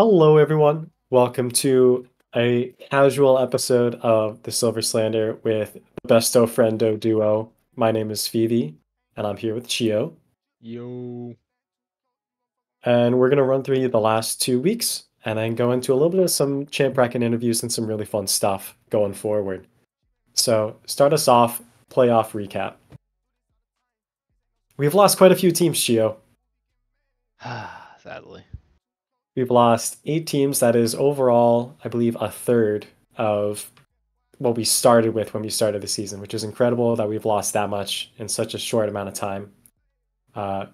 Hello, everyone. Welcome to a casual episode of the Silver Slander with the Besto Friendo duo. My name is Phoebe, and I'm here with Chio. Yo. And we're going to run through the last 2 weeks and then go into a little bit of some champ bracket interviews and some really fun stuff going forward. So, start us off, playoff recap. We've lost quite a few teams, Chio. Sadly. We've lost 8 teams. That is overall, I believe, a third of what we started with when we started the season, which is incredible that we've lost that much in such a short amount of time. Uh,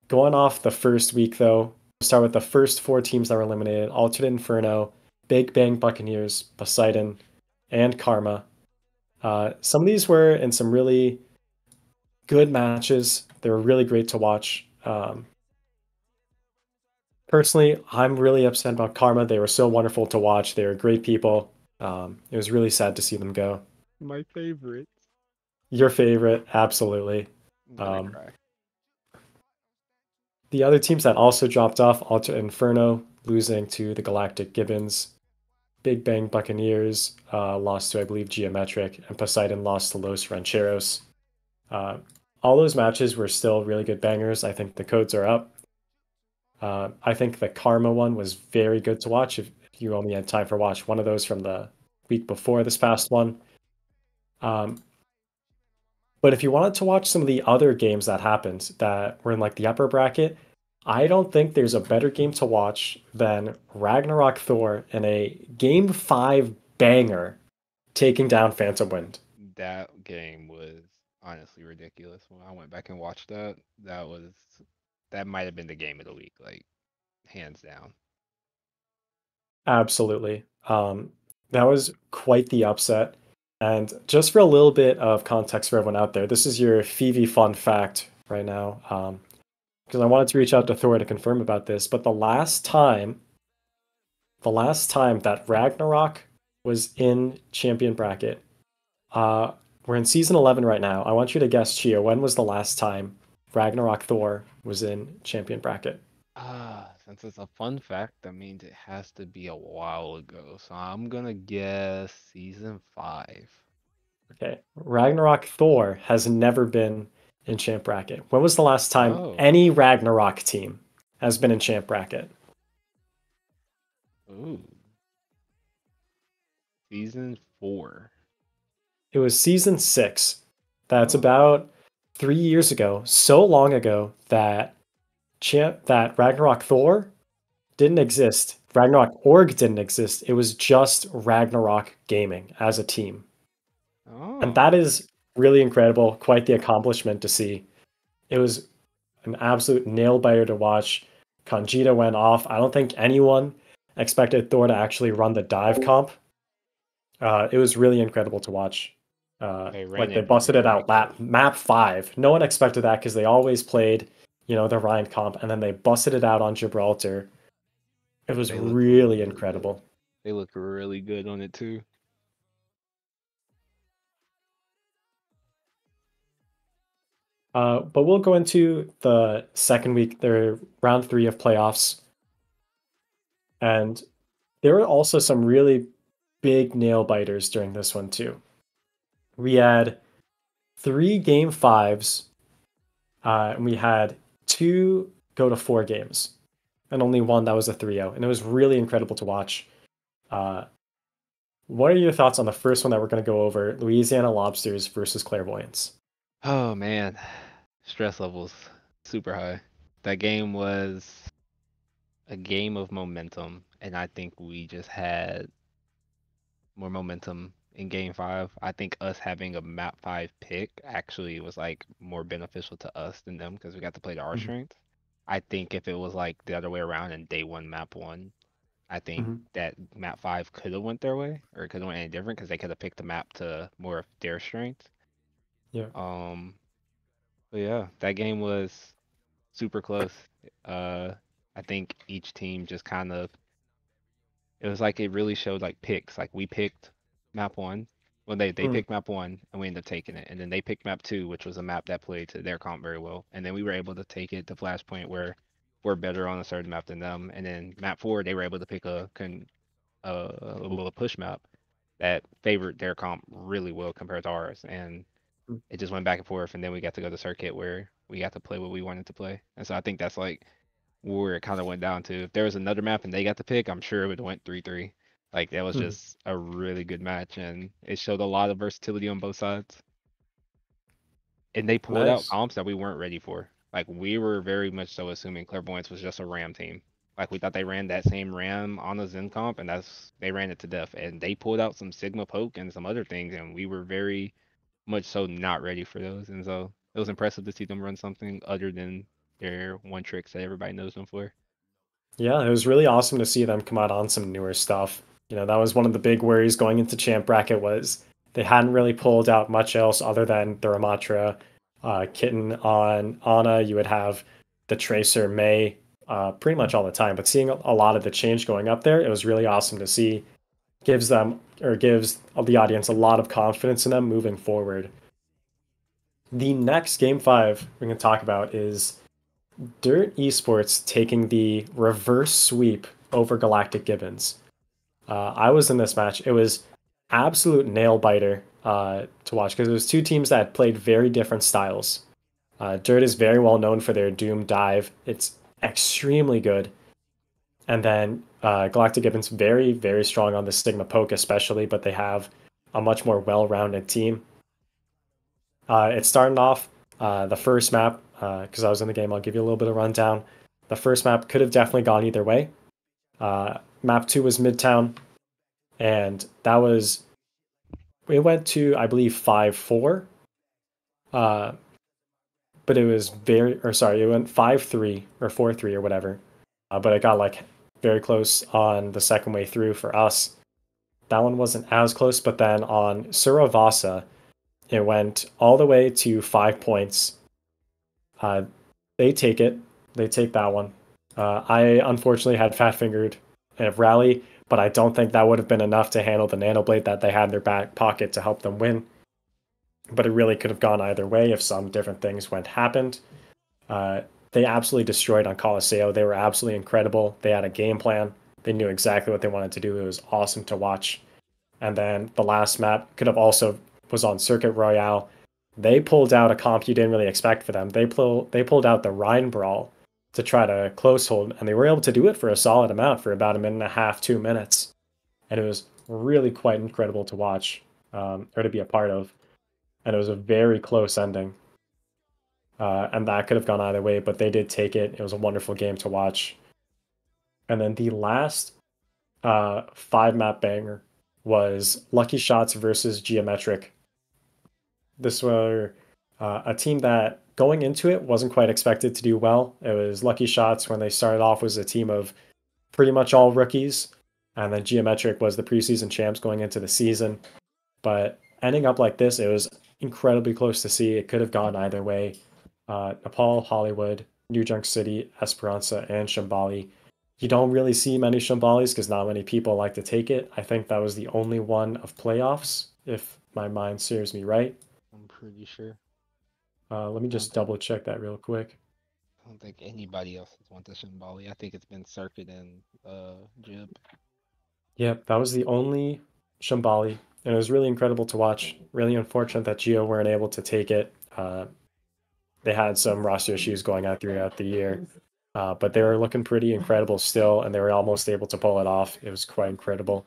Going off the first week, though, we'll start with the first 4 teams that were eliminated: Alternate Inferno, Big Bang Buccaneers, Poseidon, and Karma. Some of these were in some really good matches. They were really great to watch. Personally, I'm really upset about Karma. They were so wonderful to watch. They were great people. It was really sad to see them go. My favorite. Your favorite, absolutely. I'm gonna Um, cry. the other teams that also dropped off: Alter Inferno losing to the Galactic Gibbons, Big Bang Buccaneers lost to, I believe, Geometric, and Poseidon lost to Los Rancheros. Uh, all those matches were still really good bangers. I think the codes are up. I think the Karma one was very good to watch if you only had time for watch one of those from the week before this past one. Um, But if you wanted to watch some of the other games that happened that were in like the upper bracket, I don't think there's a better game to watch than Ragnarok Thor in a game 5 banger taking down Phantom Wind. That game was honestly ridiculous. When I went back and watched that might have been the game of the week, like hands down. Absolutely. That was quite the upset. And just for a little bit of context for everyone out there, this is your Phoebe fun fact right now. Because I wanted to reach out to Thor to confirm about this, but the last time that Ragnarok was in champion bracket, uh, we're in season 11 right now. I want you to guess, Chia, when was the last time Ragnarok Thor was in champion bracket? Since it's a fun fact, that means it has to be a while ago. So I'm gonna guess season 5. Okay, Ragnarok Thor has never been in champ bracket. When was the last time Oh. any Ragnarok team has been in champ bracket? Ooh. Season 4. It was season 6. That's Oh. about 3 years ago. So long ago that Ragnarok Thor didn't exist. Ragnarok Org didn't exist. It was just Ragnarok Gaming as a team. And Oh. that is really incredible, quite the accomplishment to see. It was an absolute nail biter to watch. Conjita went off. I don't think anyone expected Thor to actually run the dive comp. It was really incredible to watch. They ran Like they it busted it very out good. map 5. No one expected that because they always played, the Ryan comp, and then they busted it out on Gibraltar. It was They looked really really good. incredible. They look really good on it too. But we'll go into the second week, the round 3 of playoffs. And there were also some really big nail biters during this one, too. We had 3 game 5s, and we had 2 go to 4 games, and only one that was a 3-0. And it was really incredible to watch. Uh, what are your thoughts on the first one that we're going to go over? Louisiana Lobsters versus Clairvoyants. Oh man, stress levels super high. That game was a game of momentum, and I think we just had more momentum in game 5. I think us having a map 5 pick actually was like more beneficial to us than them because we got to play to our Mhm. strengths. I think if it was like the other way around and day 1 map 1, I think Mhm. that map 5 could have went their way or it could have went any different because they could have picked a map to more of their strengths. Yeah. Um, but yeah, that game was super close. Uh, I think each team just kind of it was like it really showed like picks. Like we picked map 1. Well, they Mm. picked map 1 and we ended up taking it, and then they picked map 2, which was a map that played to their comp very well, and then we were able to take it to Flashpoint where were better on a certain map than them. And then map 4, they were able to pick a little push map that favored their comp really well compared to ours. And it just went back and forth. And then we got to go to circuit where we got to play what we wanted to play. And so I think that's like where it kind of went down to. If there was another map and they got to pick, I'm sure it would have went 3-3. Like that was Mhm. just a really good match, and it showed a lot of versatility on both sides. And they pulled out Nice. comps that we weren't ready for. Like we were very much so assuming Clairvoyance was just a Ram team. Like we thought they ran that same Ram on a Zen comp, and they ran it to death. And they pulled out some Sigma poke and some other things, and we were very much so not ready for those. And so it was impressive to see them run something other than their one tricks that everybody knows them for. Yeah, it was really awesome to see them come out on some newer stuff. That was one of the big worries going into champ bracket was they hadn't really pulled out much else other than the Ramatra kitten on Ana. You would have the Tracer May pretty much all the time, but seeing a lot of the change going up there, it was really awesome to see. Gives the audience a lot of confidence in them moving forward. The next game five we can talk about is Dirt Esports taking the reverse sweep over Galactic Gibbons. I was in this match. It was absolute nail biter to watch because it was two teams that played very different styles. Dirt is very well known for their Doom dive. It's extremely good. And then Galactic Gibbons very, very strong on the Sigma poke especially, but they have a much more well-rounded team. It started off the first map, because I was in the game, I'll give you a little bit of rundown. The first map could have definitely gone either way. Map 2 was Midtown, and it went to, I believe, 5-4. Uh, but it went 5-3 or 4-3 or whatever. But it got like very close on the second way through for us. That one wasn't as close, but then on Suravasa, it went all the way to 5 points. Uh, they take it. They take that one. I unfortunately had fat fingered in a rally, but I don't think that would have been enough to handle the nano blade that they had in their back pocket to help them win. But it really could have gone either way if some different things happened. Uh, they absolutely destroyed on Colosseo. They were absolutely incredible. They had a game plan. They knew exactly what they wanted to do. It was awesome to watch. And then the last map could have also was on Circuit Royale. They pulled out a comp you didn't really expect for them. They pulled out the Rhine Brawl to try to close hold, and they were able to do it for a solid amount for about a minute and a half, 2 minutes, and it was really quite incredible to watch or to be a part of. And it was a very close ending, and that could have gone either way, but they did take it. It was a wonderful game to watch. And then the last 5 map banger was Lucky Shots versus Geometric. This were a team that going into it wasn't quite expected to do well. It was Lucky Shots when they started off was a team of pretty much all rookies, and then Geometric was the preseason champs going into the season. But ending up like this, it was incredibly close to see. It could have gone either way. Nepal, Hollywood, New Junk City, Esperanza, and Shambali. You don't really see many Shambalis because not many people like to take it. I think that was the only one of playoffs, if my mind serves me right. I'm pretty sure. Let me I don't just think double check that real quick. I don't think anybody else has won this in Bali. I think it's been Circuit and Jib. Yep, that was the only Shambali, and it was really incredible to watch. Really unfortunate that Geo weren't able to take it. They had some roster issues going on throughout the year, but they were looking pretty incredible still, and they were almost able to pull it off. It was quite incredible.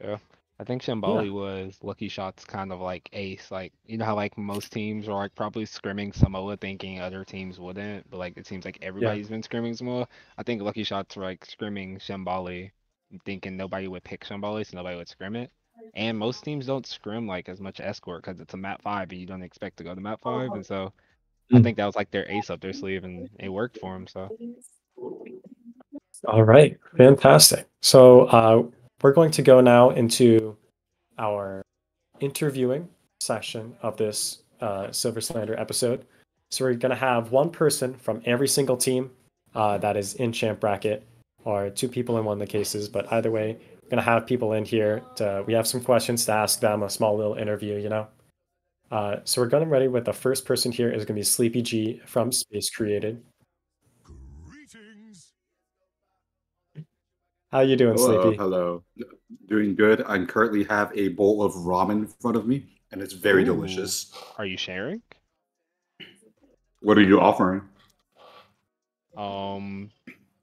Yeah. I think Yeah, Shambali was Lucky Shot's kind of like ace. Like, you know how like most teams are like probably scrimming Samoa thinking other teams wouldn't, but like it seems like yeah. everybody's been scrimming Samoa. I think Lucky Shots were like scrimming Shambali thinking nobody would pick Shambali, so nobody would scrim it. And most teams don't scrim like as much escort because it's a map 5 and you don't expect to go to map 5. And so I Mm. think that was like their ace up their sleeve and it worked for them. So All right, fantastic. So we're going to go now into our interviewing section of this Silver Slander episode. So we're going to have one person from every single team that is in champ bracket, or 2 people in one of the cases. But either way, we're going to have people in here. We have some questions to ask them, a small little interview. So we're going ready with the first person here is going to be Sleepy G from Space Created. How you doing, Hello, Sleepy? hello. Doing good. I currently have a bowl of ramen in front of me, and it's very Ooh, delicious. are you sharing? What are you offering? Um,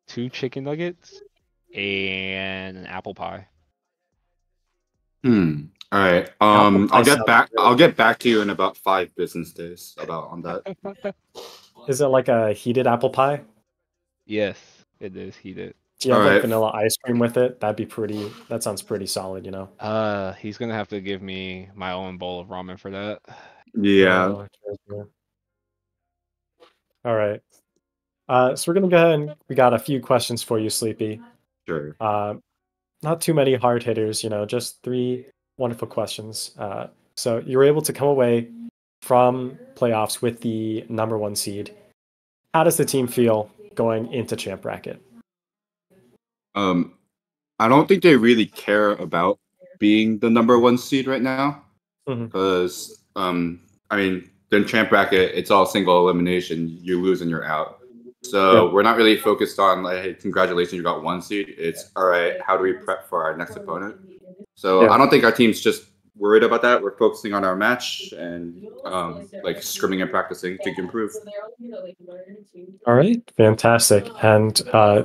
2 chicken nuggets and an apple pie. All right. Apple pie I'll get sounds back. really I'll good. get back to you in about 5 business days about on that. Is it like a heated apple pie? Yes, it is heated. Do you All have like right. vanilla ice cream with it? That'd be pretty. That sounds pretty solid, you know. He's gonna have to give me my own bowl of ramen for that. Yeah. Sure, sure. All right. So we're gonna go ahead and we got a few questions for you, Sleepy. Sure. Uh, Not too many hard hitters, you know, just three wonderful questions. So you were able to come away from playoffs with the number one seed. How does the team feel going into champ bracket? Um, I don't think they really care about being the number one seed right now, Mhm. because I mean, the champ bracket, it's all single elimination. You lose and you're out. Yep. So we're not really focused on like, hey, congratulations, you got one seed. It's all right. How do we prep for our next opponent? So I Yeah. don't think our team's just worried about that. We're focusing on our match and like scrimming and practicing to improve. All right. Fantastic. And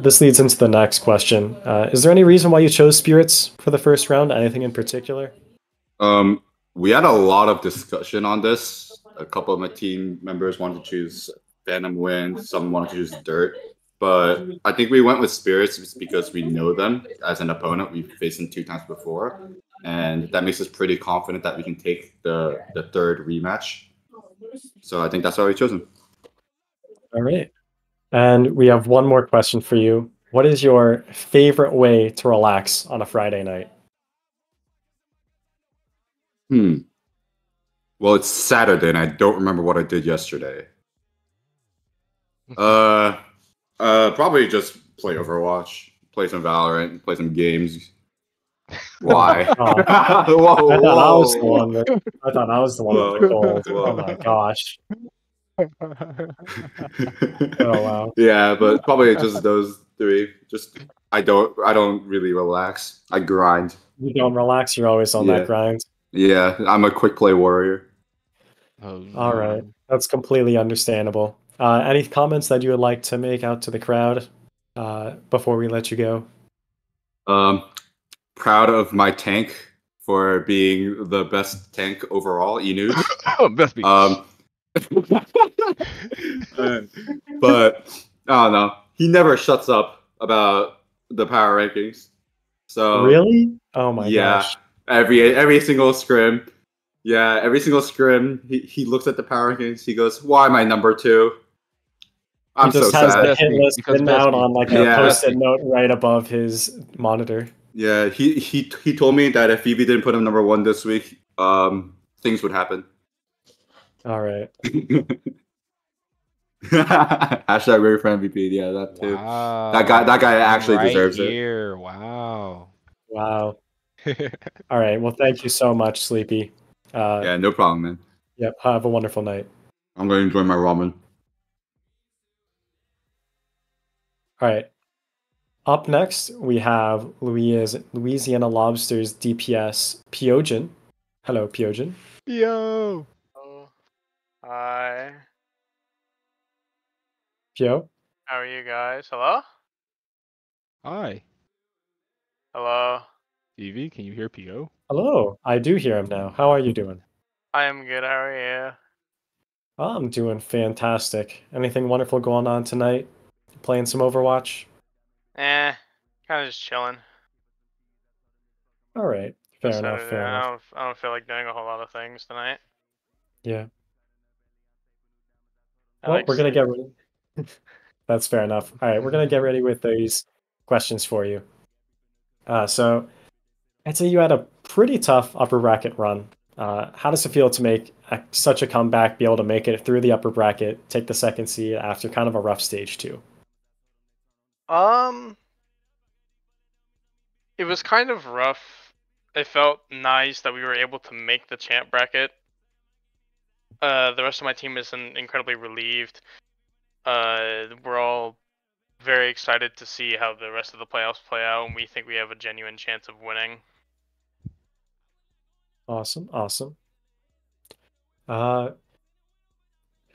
this leads into the next question. Is there any reason why you chose spirits for the first round? Anything in particular? Um, we had a lot of discussion on this. A couple of my team members wanted to choose Phantom Wind, some wanted to choose Dirt. But I think we went with Spirits because we know them as an opponent. We've faced them 2 times before. And that makes us pretty confident that we can take the third rematch. So I think that's why we chose them. All right. And we have one more question for you. What is your favorite way to relax on a Friday night? Hmm. Well, it's Saturday and I don't remember what I did yesterday. Uh, probably just play Overwatch, play some Valorant, play some games. Oh Why? gosh. Whoa, I thought I was the whoa, one with I thought I was the one with the whoa, gold. Oh my whoa. gosh. Oh wow. Yeah, but probably just those three. Just I don't really relax. I grind. You don't relax, you're always on that Yeah. grind. Yeah, I'm a quick play warrior. Oh All right. no. That's completely understandable. Any comments that you would like to make out to the crowd before we let you go? Um, Proud of my tank for being the best tank overall, Enuge. Best be. Um, uh, but I don't know. He never shuts up about the power rankings. So Really? Oh my yeah, gosh. every single scrim, yeah, every single scrim, he looks at the power rankings. He goes, "Why am I number two? He I'm so just has Because the sad." best hit be. list Because written best out be. on like a Because best Yeah, post-it be. note right above his monitor. yeah. He told me that if Phoebe didn't put him number one this week, things would happen. All right. Hashtag ready for MVP. Yeah, that too. That Wow. guy I'm actually right deserves it. here. Wow. Wow. All right. Well, thank you so much, Sleepy. Uh, Yeah, no problem, man. yep. Have a wonderful night. I'm going to enjoy my ramen. All right. Up next, we have Louisiana Lobster's DPS, Pyogen. Hello, Pyogen. Yo. Oh, hi. Pyo. How are you guys? Hello? Hi. Hello. Evie, can you hear PO? Hello. I do hear him now. How are you doing? I am good. How are you? I'm doing fantastic. Anything wonderful going on tonight? Playing some Overwatch? Eh, kind of just chilling. All right. Fair enough. Decided Fair enough. I don't feel like doing a whole lot of things tonight. Yeah. I Well, like we're gonna get sleeping. ready. That's fair enough. All right, we're gonna get ready with these questions for you. So I'd say you had a pretty tough upper bracket run. How does it feel to make such a comeback, be able to make it through the upper bracket, take the second seed after kind of a rough stage too? Um, it was kind of rough. It felt nice that we were able to make the champ bracket. The rest of my team is incredibly relieved. We're all very excited to see how the rest of the playoffs play out, and we think we have a genuine chance of winning. Awesome, awesome.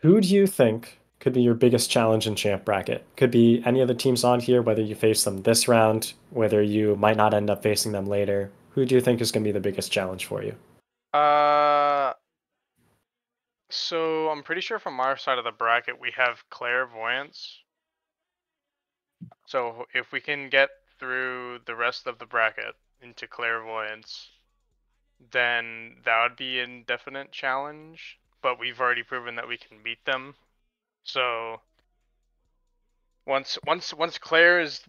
Who do you think could be your biggest challenge in champ bracket? Could be any of the teams on here, whether you face them this round, whether you might not end up facing them later. Who do you think is going to be the biggest challenge for you? So I'm pretty sure from our side of the bracket we have clairvoyance. So if we can get through the rest of the bracket into clairvoyance, then that would be an definite challenge. But we've already proven that we can beat them. So once Claire is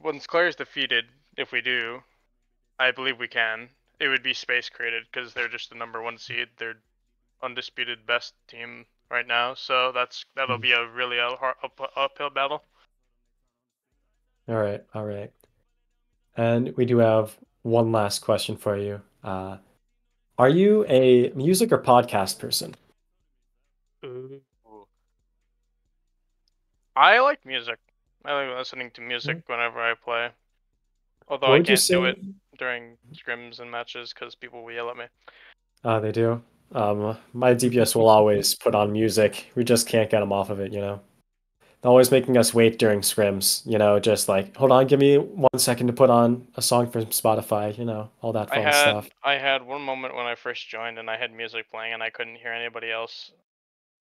defeated, if we do, I believe we can. It would be space created because they're just the #1 seed. They're undisputed best team right now. So that'll be a really hard uphill battle. All right, all right. And we do have one last question for you. Are you a music or podcast person? Ooh. I like music. I like listening to music whenever I play. Although What I would you can't do say? it during scrims and matches because people will yell at me. They do. My DPS will always put on music. We just can't get them off of it, you know. They're always making us wait during scrims, you know, just like, hold on, give me 1 second to put on a song from Spotify, you know, all that fun stuff. I had one moment when I first joined and I had music playing and I couldn't hear anybody else.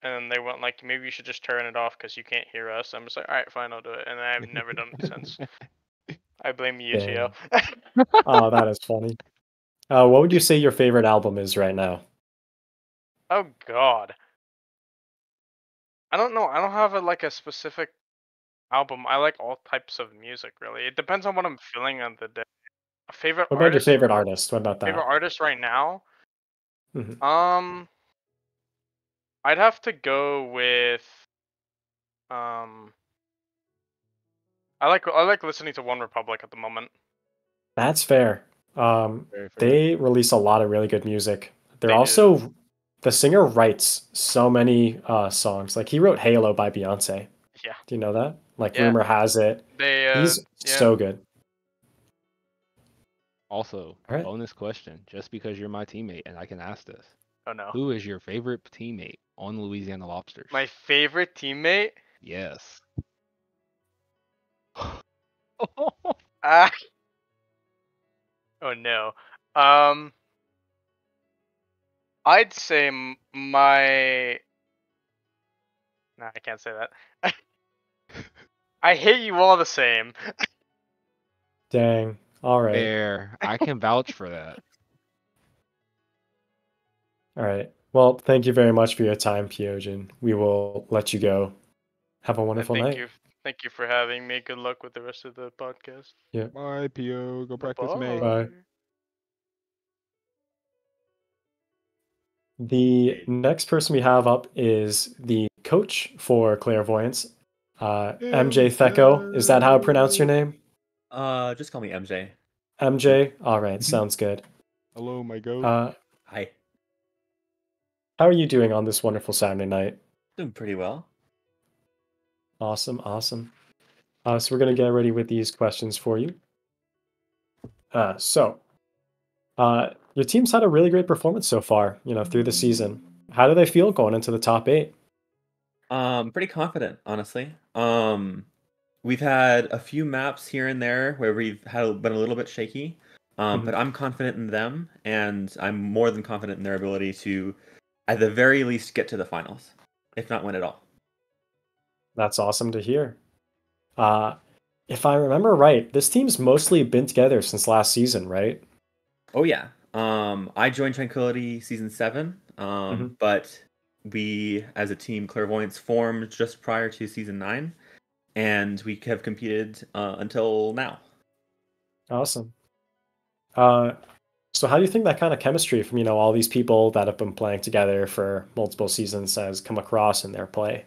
And they went like, maybe you should just turn it off because you can't hear us. I'm just like, all right, fine, I'll do it. And I've never done it since. I blame you, Khiyo. Oh, that is funny. What would you say your favorite album is right now? Oh God. I don't know. I don't have a specific album. I like all types of music, really. It depends on what I'm feeling on the day. A favorite What about your artist? favorite artist? What about Favorite that? artist right now? Mhm. I'd have to go with I like listening to One Republic at the moment. That's fair. Very fair. They release a lot of really good music. They also the singer writes so many songs. Like he wrote Halo by Beyonce. Yeah. Do you know that? Like Yeah. rumor has it. He's so good. Also, All right. bonus question: just because you're my teammate and I can ask this, Oh no. who is your favorite teammate on Louisiana Lobsters? My favorite teammate? Yes. Oh no. I'd say my. Nah, I can't say that. I hate you all the same. Dang. All right. Fair. I can vouch for that. All right. Well, thank you very much for your time, Pyojin. We will let you go. Have a wonderful night. Thank you for having me. Good luck with the rest of the podcast. Yeah. Bye, Pio. Go practice May. Bye. The next person we have up is the coach for Clairvoyance, MJ Thecko. Is that how I pronounce your name? Just call me MJ. MJ? All right, sounds good. Hello, my goat. Hi. How are you doing on this wonderful Saturday night? Doing pretty well. Awesome, awesome. So we're going to get ready with these questions for you. Your team's had a really great performance so far, you know, through the season. How do they feel going into the top 8? Pretty confident, honestly. We've had a few maps here and there where we've been a little bit shaky, but I'm confident in them, and I'm more than confident in their ability to, at the very least, get to the finals, if not win it all. That's awesome to hear. If I remember right, this team's mostly been together since last season, right? Oh yeah. I joined Tranquility season 7, but we, as a team, Clairvoyance, formed just prior to season 9, and we have competed until now. Awesome. So how do you think that kind of chemistry from, you know, all these people that have been playing together for multiple seasons has come across in their play?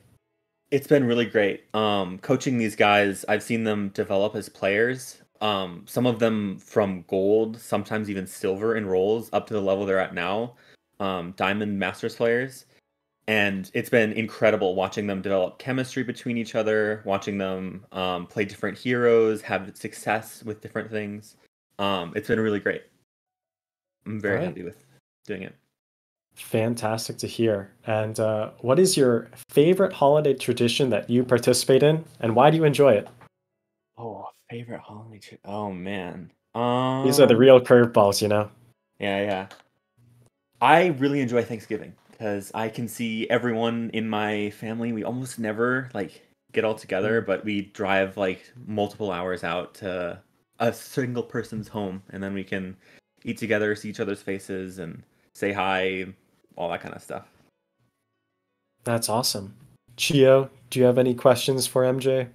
It's been really great. Coaching these guys, I've seen them develop as players. Some of them from gold, sometimes even silver in roles, up to the level they're at now. Diamond Masters players. And it's been incredible watching them develop chemistry between each other, watching them play different heroes, have success with different things. It's been really great. I'm very happy with doing it. Fantastic to hear. And what is your favorite holiday tradition that you participate in, and why do you enjoy it? Oh, favorite holiday oh man. These are the real curveballs, you know? Yeah. I really enjoy Thanksgiving because I can see everyone in my family. We almost never like get all together, but we drive like multiple hours out to a single person's home, and then we can eat together, see each other's faces, and say hi, all that kind of stuff. That's awesome. Khiyo, do you have any questions for MJ?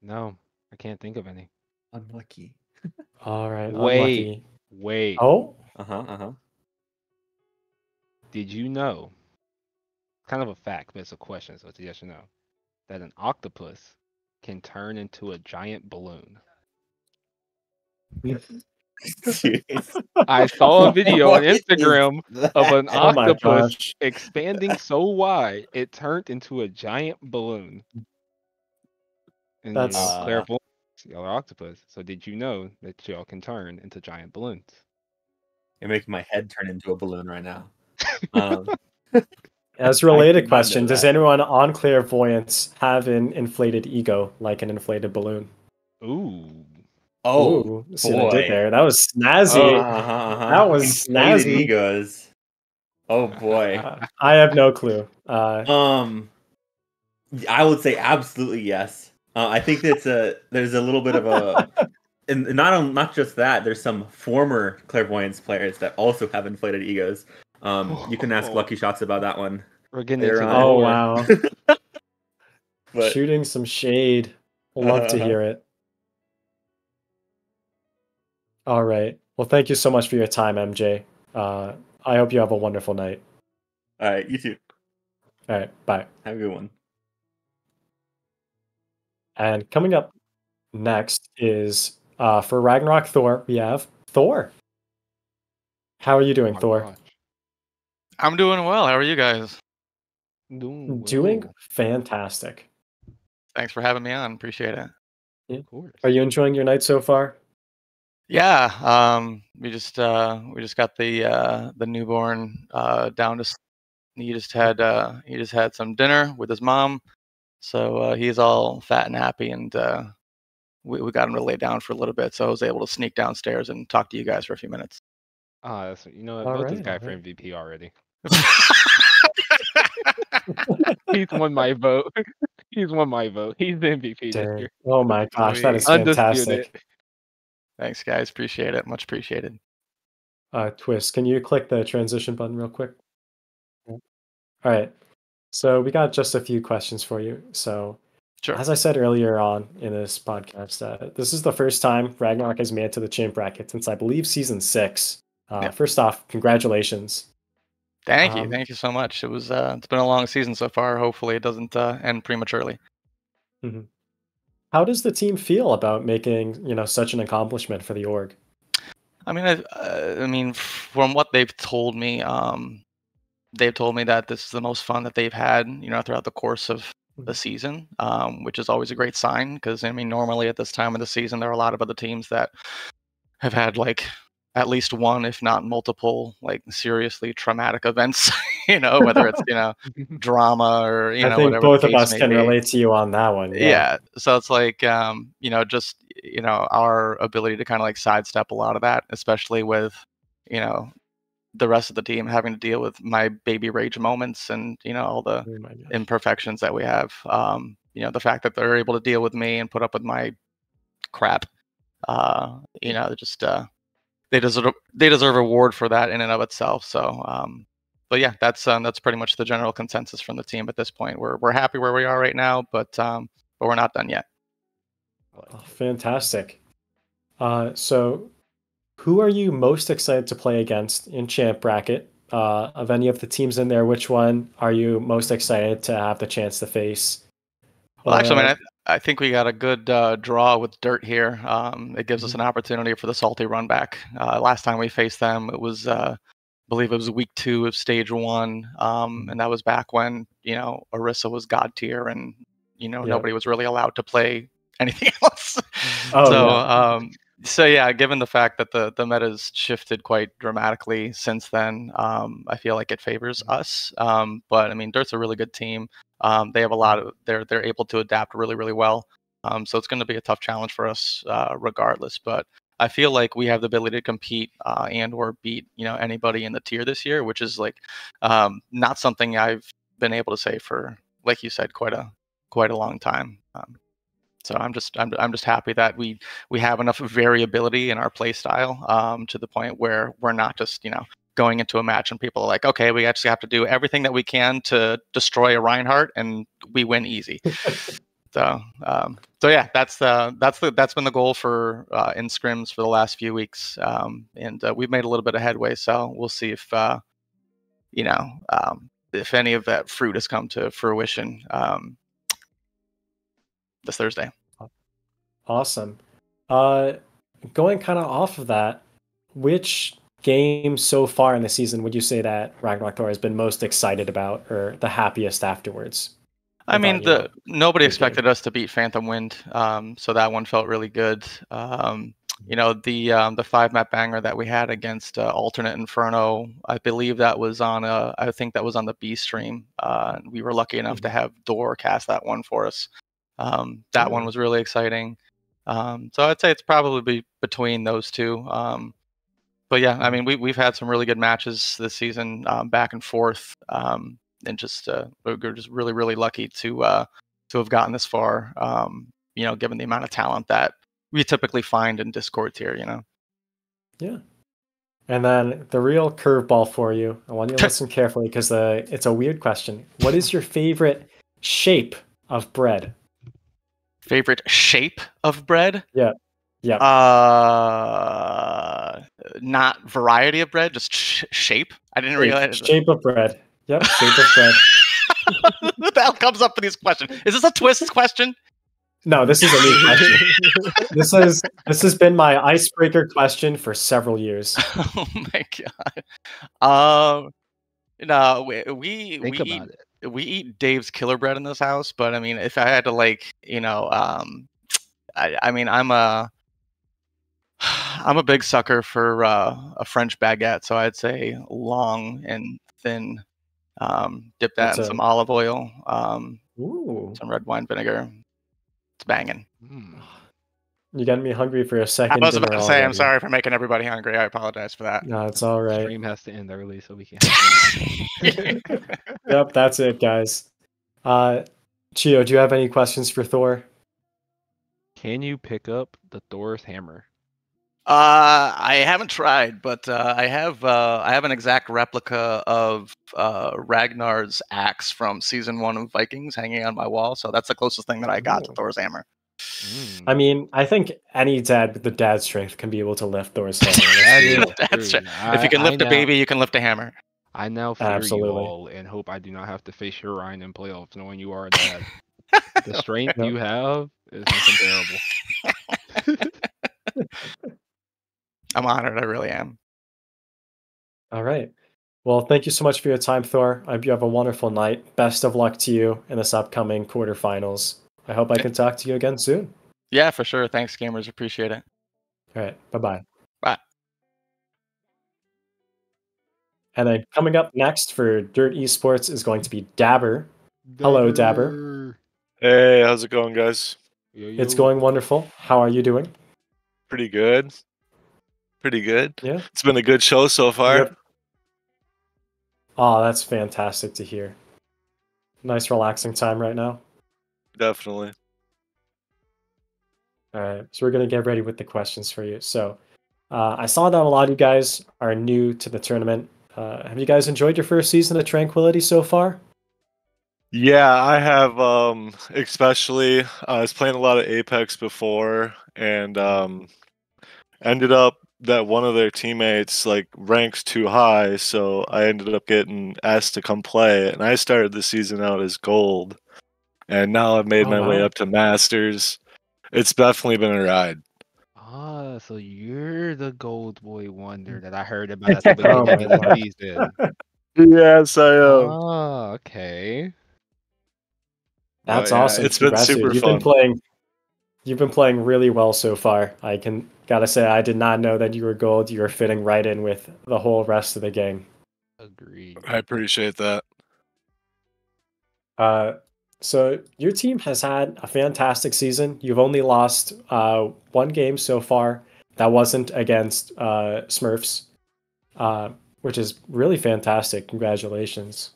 No, I can't think of any. Unlucky. All right, Wait. unlucky. Oh? Did you know? Kind of a fact, but it's a question, so it's a yes or no. That an octopus can turn into a giant balloon. I saw a video on Instagram of an octopus expanding so wide it turned into a giant balloon. And That's clairvoyant, y'all are octopus. So did you know that y'all can turn into giant balloons? You're making my head turn into a balloon right now. As a related question, does anyone on clairvoyance have an inflated ego, like an inflated balloon? Ooh. Oh, see what I did there? That was snazzy. That was inflated snazzy. egos. Oh boy. I have no clue. I would say absolutely yes. I think there's a little bit of a, and not just that. There's some former clairvoyance players that also have inflated egos. You can ask Lucky Shots about that one. We're getting into oh wow. But, shooting some shade. Love to hear it. All right. Well, thank you so much for your time, MJ. I hope you have a wonderful night. All right, you too. All right, bye. Have a good one. And coming up next is for Ragnarok Thor, we have Thor. How are you doing, Thor? Gosh. I'm doing well. How are you guys? Doing fantastic. Thanks for having me on. Appreciate it. Yeah. Of course. Are you enjoying your night so far? Yeah. We just got the newborn down to sleep. He just had some dinner with his mom, so he's all fat and happy, and we got him to lay down for a little bit, so I was able to sneak downstairs and talk to you guys for a few minutes. That's, you know what? Vote this guy for MVP already. He's won my vote. He's won my vote. He's the MVP this year. Oh my gosh, that is fantastic. Thanks, guys. Appreciate it. Much appreciated. Twist, can you click the transition button real quick? All right. So we got just a few questions for you. So sure. As I said earlier on in this podcast, this is the first time Ragnarok has made it to the champ bracket since I believe season 6. First off, congratulations. Thank you. Thank you so much. It's been a long season so far. Hopefully it doesn't end prematurely. Mm-hmm. How does the team feel about making, such an accomplishment for the org? I mean, from what they've told me that this is the most fun that they've had, throughout the course of the season, which is always a great sign because, normally at this time of the season, there are a lot of other teams that have had like at least one, if not multiple, like seriously traumatic events, whether it's, drama or, I think whatever both the of case us may can be. relate to you on that one. Yeah. So it's like, just, our ability to kind of like sidestep a lot of that, especially with, the rest of the team having to deal with my baby rage moments and, all the imperfections that we have. The fact that they're able to deal with me and put up with my crap, they deserve a reward for that in and of itself. So, but yeah, that's pretty much the general consensus from the team at this point. We're happy where we are right now, but we're not done yet. Oh, fantastic. So who are you most excited to play against in champ bracket? Of any of the teams in there, which one are you most excited to have the chance to face? Well, actually, I think we got a good draw with Dirt here. It gives us an opportunity for the salty run back. Last time we faced them, it was, I believe it was week 2 of stage 1, and that was back when Orisa was god tier, and nobody was really allowed to play anything else. So yeah, given the fact that the meta's shifted quite dramatically since then, I feel like it favors us. But I mean, Dirt's a really good team. They have a lot of they're able to adapt really, really well. So it's going to be a tough challenge for us regardless. But I feel like we have the ability to compete and or beat anybody in the tier this year, which is like not something I've been able to say for, like you said, quite a long time. So I'm just happy that we have enough variability in our play style to the point where we're not just going into a match and people are like, okay, we actually have to do everything that we can to destroy a Reinhardt and we win easy. So yeah, that's been the goal for in scrims for the last few weeks, and we've made a little bit of headway. So we'll see if if any of that fruit has come to fruition this Thursday. Awesome. Going kind of off of that, which game so far in the season would you say that Ragnarok Thor has been most excited about or the happiest afterwards? I mean, nobody expected us to beat Phantom Wind, so that one felt really good. The 5-map banger that we had against Alternate Inferno, I believe that was on I think that was on the B stream. We were lucky enough to have Door cast that one for us. That one was really exciting. So I'd say it's probably between those two. But yeah, I mean, we've had some really good matches this season, back and forth, and just we're just really, really lucky to have gotten this far. Given the amount of talent that we typically find in Discord tier, Yeah. And then the real curveball for you, I want you to listen carefully because it's a weird question. What is your favorite shape of bread? Favorite shape of bread? Yeah. Yeah. Not variety of bread, just shape. I didn't realize. Shape of bread. Yep, shape of bread. What the hell comes up for these questions? Is this a twist question? No, this is a new question. This has been my icebreaker question for several years. Oh my god. No, we eat Dave's Killer Bread in this house, but I mean, if I had to I mean, I'm a big sucker for a French baguette, so I'd say long and thin. Dip that in some olive oil, some red wine vinegar. It's banging. You got me hungry for a second. I was about to say, I'm sorry for making everybody hungry. I apologize for that. No, it's all right. Stream has to end early so we can. Yep, that's it, guys. Khiyo, do you have any questions for Thor? Can you pick up the Thor's hammer? I haven't tried, but I have an exact replica of Ragnar's axe from season 1 of Vikings hanging on my wall, so that's the closest thing that I got to Thor's hammer. I mean, I think any dad with the dad strength can be able to lift Thor's hammer. If you can lift a baby, you can lift a hammer. I now fear you all and hope I do not have to face your Ryan in playoffs, knowing you are a dad. The strength you have is incomparable. I'm honored. I really am. All right. Well, thank you so much for your time, Thor. I hope you have a wonderful night. Best of luck to you in this upcoming quarterfinals. I hope I can talk to you again soon. Yeah, for sure. Thanks, gamers. Appreciate it. All right. Bye-bye. Bye. And then coming up next for Dirt Esports is going to be Dabber. Hello, Dabber. Hey, how's it going, guys? It's going wonderful. How are you doing? Pretty good. Pretty good. Yeah. It's been a good show so far. Yep. Oh, that's fantastic to hear. Nice relaxing time right now. Definitely. All right. So we're going to get ready with the questions for you. So I saw that a lot of you guys are new to the tournament. Have you guys enjoyed your first season of Tranquility so far? Yeah, I have. Especially, I was playing a lot of Apex before, and ended up that one of their teammates ranks too high, so I ended up getting asked to come play, and I started the season out as gold. and now I've made Oh, my way wow. up to Masters. It's definitely been a ride. Ah, so you're the Gold Boy Wonder that I heard about at the Oh beginning my of the God. season. Yes, I am. Ah, okay. But That's yeah, awesome. it's been Congrats, dude. super fun. You've been playing really well so far. Gotta say, I did not know that you were gold. You were fitting right in with the whole rest of the gang. Agreed. I appreciate that. So your team has had a fantastic season. You've only lost one game so far. That wasn't against Smurfs, which is really fantastic. Congratulations.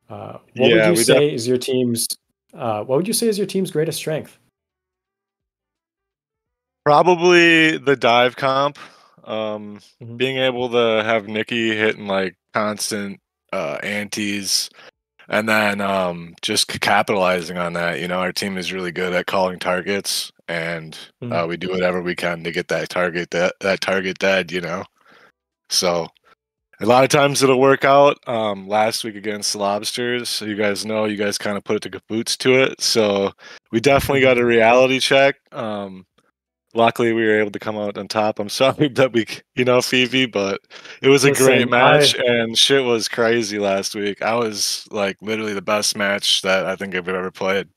What would Yeah, you say is your team's what would you say is your team's greatest strength? probably the dive comp. Mhm. Being able to have Nikki hitting like constant antes, and then just capitalizing on that. You know, our team is really good at calling targets, and Mhm. we do whatever we can to get that target dead. You know, so a lot of times it'll work out. Last week against the Lobsters, so you guys know, you guys kind of put it to boots to it. So we definitely got a reality check. Luckily, we were able to come out on top. I'm sorry that Phoebe, but it was a great Listen, match and shit was crazy last week. I was like literally the best match that I think I've ever played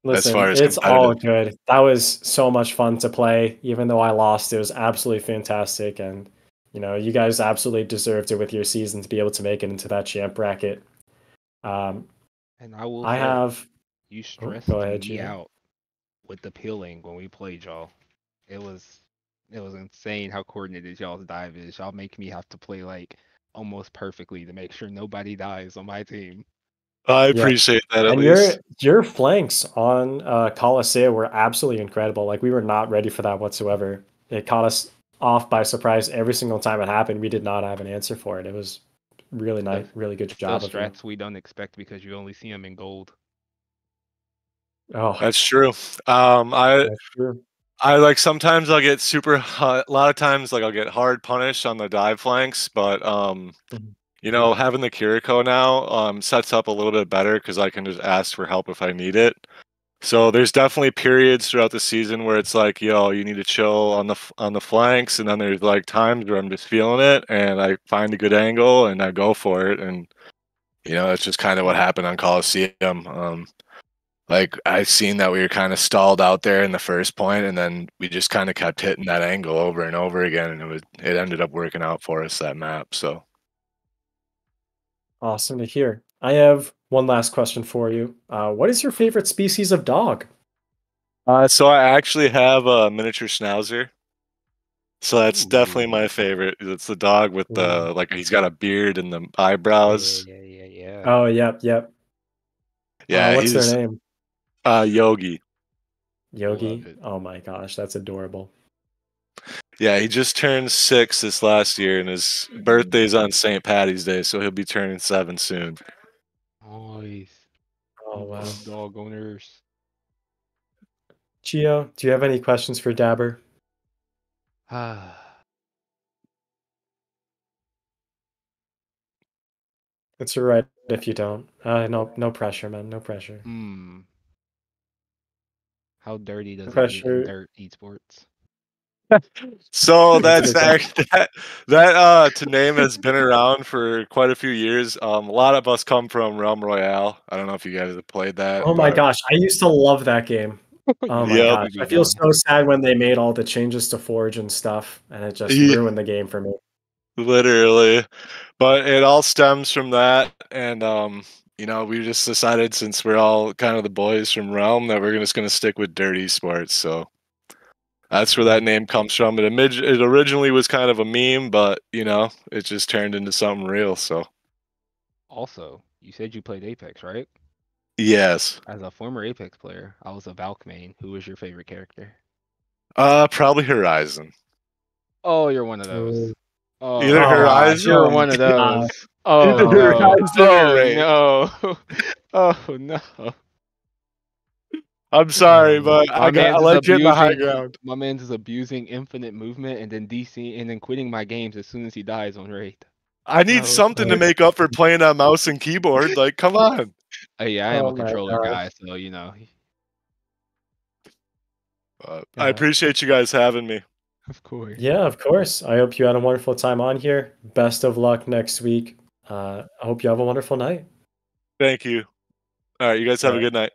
as far as it's all competitive. good. That was so much fun to play. Even though I lost, it was absolutely fantastic. And, you guys absolutely deserved it with your season to be able to make it into that champ bracket. Um, And I will I say, have. you Oh, go stressed ahead, me Gio. out with the peeling when we played y'all. It was insane how coordinated y'all's dive is. Y'all make me have to play like almost perfectly to make sure nobody dies on my team. I Yeah. appreciate that at And least. your flanks on Coliseum were absolutely incredible. Like we were not ready for that whatsoever. It caught us off by surprise every single time it happened. We did not have an answer for it. It was really nice, really good The job of you. strats we don't expect because you only see them in gold. Oh, That's true. that's true. I like sometimes I'll get super a lot of times like I'll get hard punished on the dive flanks, but Mhm. having the Kiriko now sets up a little bit better because I can just ask for help if I need it. So there's definitely periods throughout the season where it's like, yo, you need to chill on the flanks, and then there's like times where I'm just feeling it and I find a good angle and I go for it, and that's just kind of what happened on Coliseum. Like I seen that we were kind of stalled out there in the first point, and then we just kind of kept hitting that angle over and over again, and it ended up working out for us, that map. So Awesome to hear. I have one last question for you. What is your favorite species of dog? so I actually have a miniature schnauzer. So that's definitely Ooh. my favorite. It's the dog with the like he's got a beard and the eyebrows. Yeah. Oh, yep. Yeah, What's their he's name? Yogi. Love Yogi. it. Oh my gosh, that's adorable. Yeah, he just turned 6 this last year, and his birthday's on St. Patty's Day, so he'll be turning 7 soon. Nice. Oh We wow. love dog owners. Gio, do you have any questions for Dabber? It's all right if you don't. No pressure, man. No pressure. How dirty does No it get in pressure. dirt esports? So That's a that's good question. that to name has been around for quite a few years. A lot of us come from Realm Royale. I don't know if you guys have played that, Oh my but gosh, I used to love that game. Oh my yep, gosh, I feel so sad when they made all the changes to Forge and stuff, and it just yeah, ruined the game for me. literally. But it all stems from that, and we just decided, since we're all kind of the boys from Realm, that we're just gonna stick with dirty sports. So that's where that name comes from. It originally was kind of a meme, but it just turned into something real. So Also, you said you played Apex, right? yes, As a former Apex player, I was a Valk main. Who was your favorite character? probably Horizon. Oh, you're one of those. Oh, Either Oh, oh my Horizon, you're god. one of those. Oh either Oh no. man. Horizon or Oh Raid. no. Oh no. I'm sorry, but I man's is like getting the high abusing ground. my man's is abusing infinite movement and then DC and then quitting my games as soon as he dies on raid. I need No, something to make up for playing on mouse and keyboard. Like, come on. Yeah, I am Oh a my controller gosh. guy, so you know. I Yeah. appreciate you guys having me. Of course. Yeah, of course. I hope you had a wonderful time on here. Best of luck next week. I hope you have a wonderful night. Thank you. All right, you guys All have a right. good night.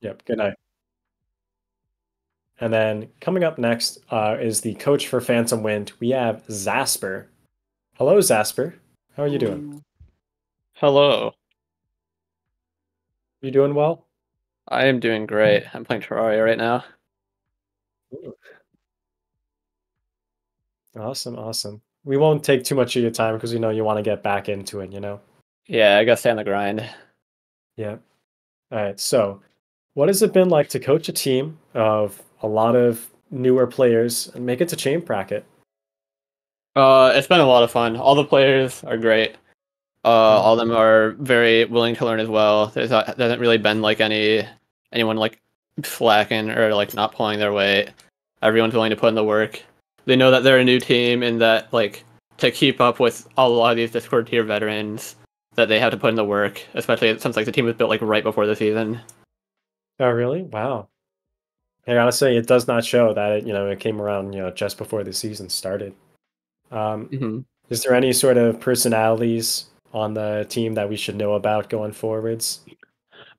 Yep. Good night. And then coming up next is the coach for Phantom Wind. We have Zasper. Hello, Zasper. How are you doing? Hello. You doing well? I am doing great. I'm playing Terraria right now. Ooh. Awesome, awesome. We won't take too much of your time because we know you want to get back into it, you know? Yeah, I gotta stay on the grind. Yeah. All right. So, what has it been like to coach a team of a lot of newer players and make it to chain bracket? It's been a lot of fun. All the players are great. All of them are very willing to learn as well. There hasn't really been like anyone like slacking or like not pulling their weight. Everyone's willing to put in the work. They know that they're a new team and that like to keep up with a lot of these Discord tier veterans, that they have to put in the work. Especially since like the team was built like right before the season. Oh, really? Wow. I gotta say, it does not show that it came around, just before the season started. hmm Is there any sort of personalities on the team that we should know about going forwards? Any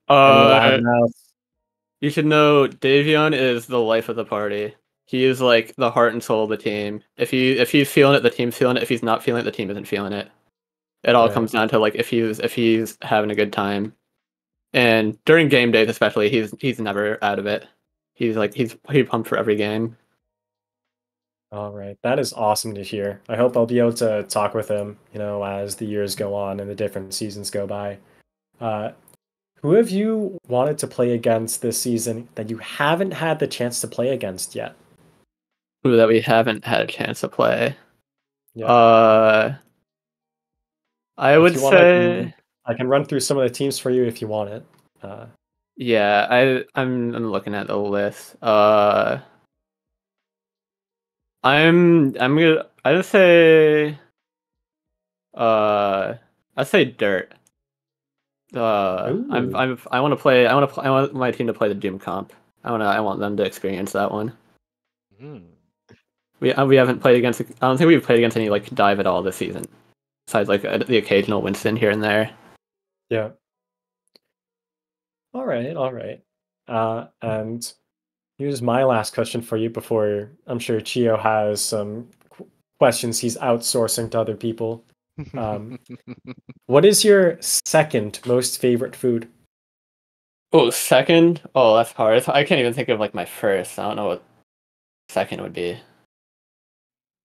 Uh, loudmouths? You should know Davion is the life of the party. He is like the heart and soul of the team. If he's feeling it, the team's feeling it. If he's not feeling it, the team isn't feeling it. It all Right. comes down to like if he's having a good time. And during game days especially, he's never out of it. He's pumped for every game. All right. That is awesome to hear. I hope I'll be able to talk with him, as the years go on and the different seasons go by. Uh, who have you wanted to play against this season that you haven't had the chance to play against yet? Who that we haven't had a chance to play. Yeah. I If would you want, say I can run through some of the teams for you if you want it. yeah. I'm looking at the list. I'd say I'd say Dirt. I want to play. I want my team to play the Doom comp. I want them to experience that one. We haven't played against. I don't think we've played against any like dive at all this season, besides like the occasional Winston here and there. Yeah. All right, all right. And here's my last question for you before I'm sure Chio has some questions he's outsourcing to other people. What is your second most favorite food? Oh, second? Oh, that's hard. I can't even think of like my first. I don't know what second would be.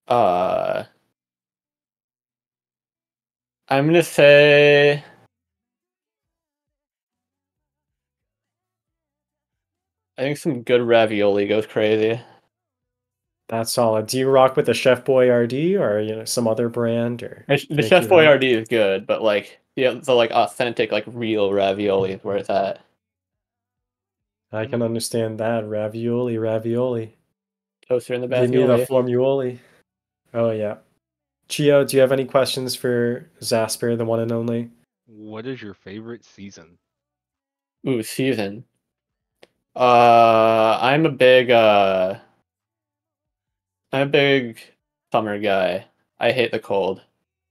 I'm gonna say. I think some good ravioli goes crazy. That's solid. Do you rock with the Chef Boyardee or some other brand or The Chef Boyardee is good, but like the like authentic like real ravioli is where it's at. I can understand that. Ravioli, ravioli. Toaster in the Give me the bassioli. formuoli. Oh yeah. Chio, do you have any questions for Zasper, the one and only? What is your favorite season? Ooh, season. I'm a big summer guy. I hate the cold.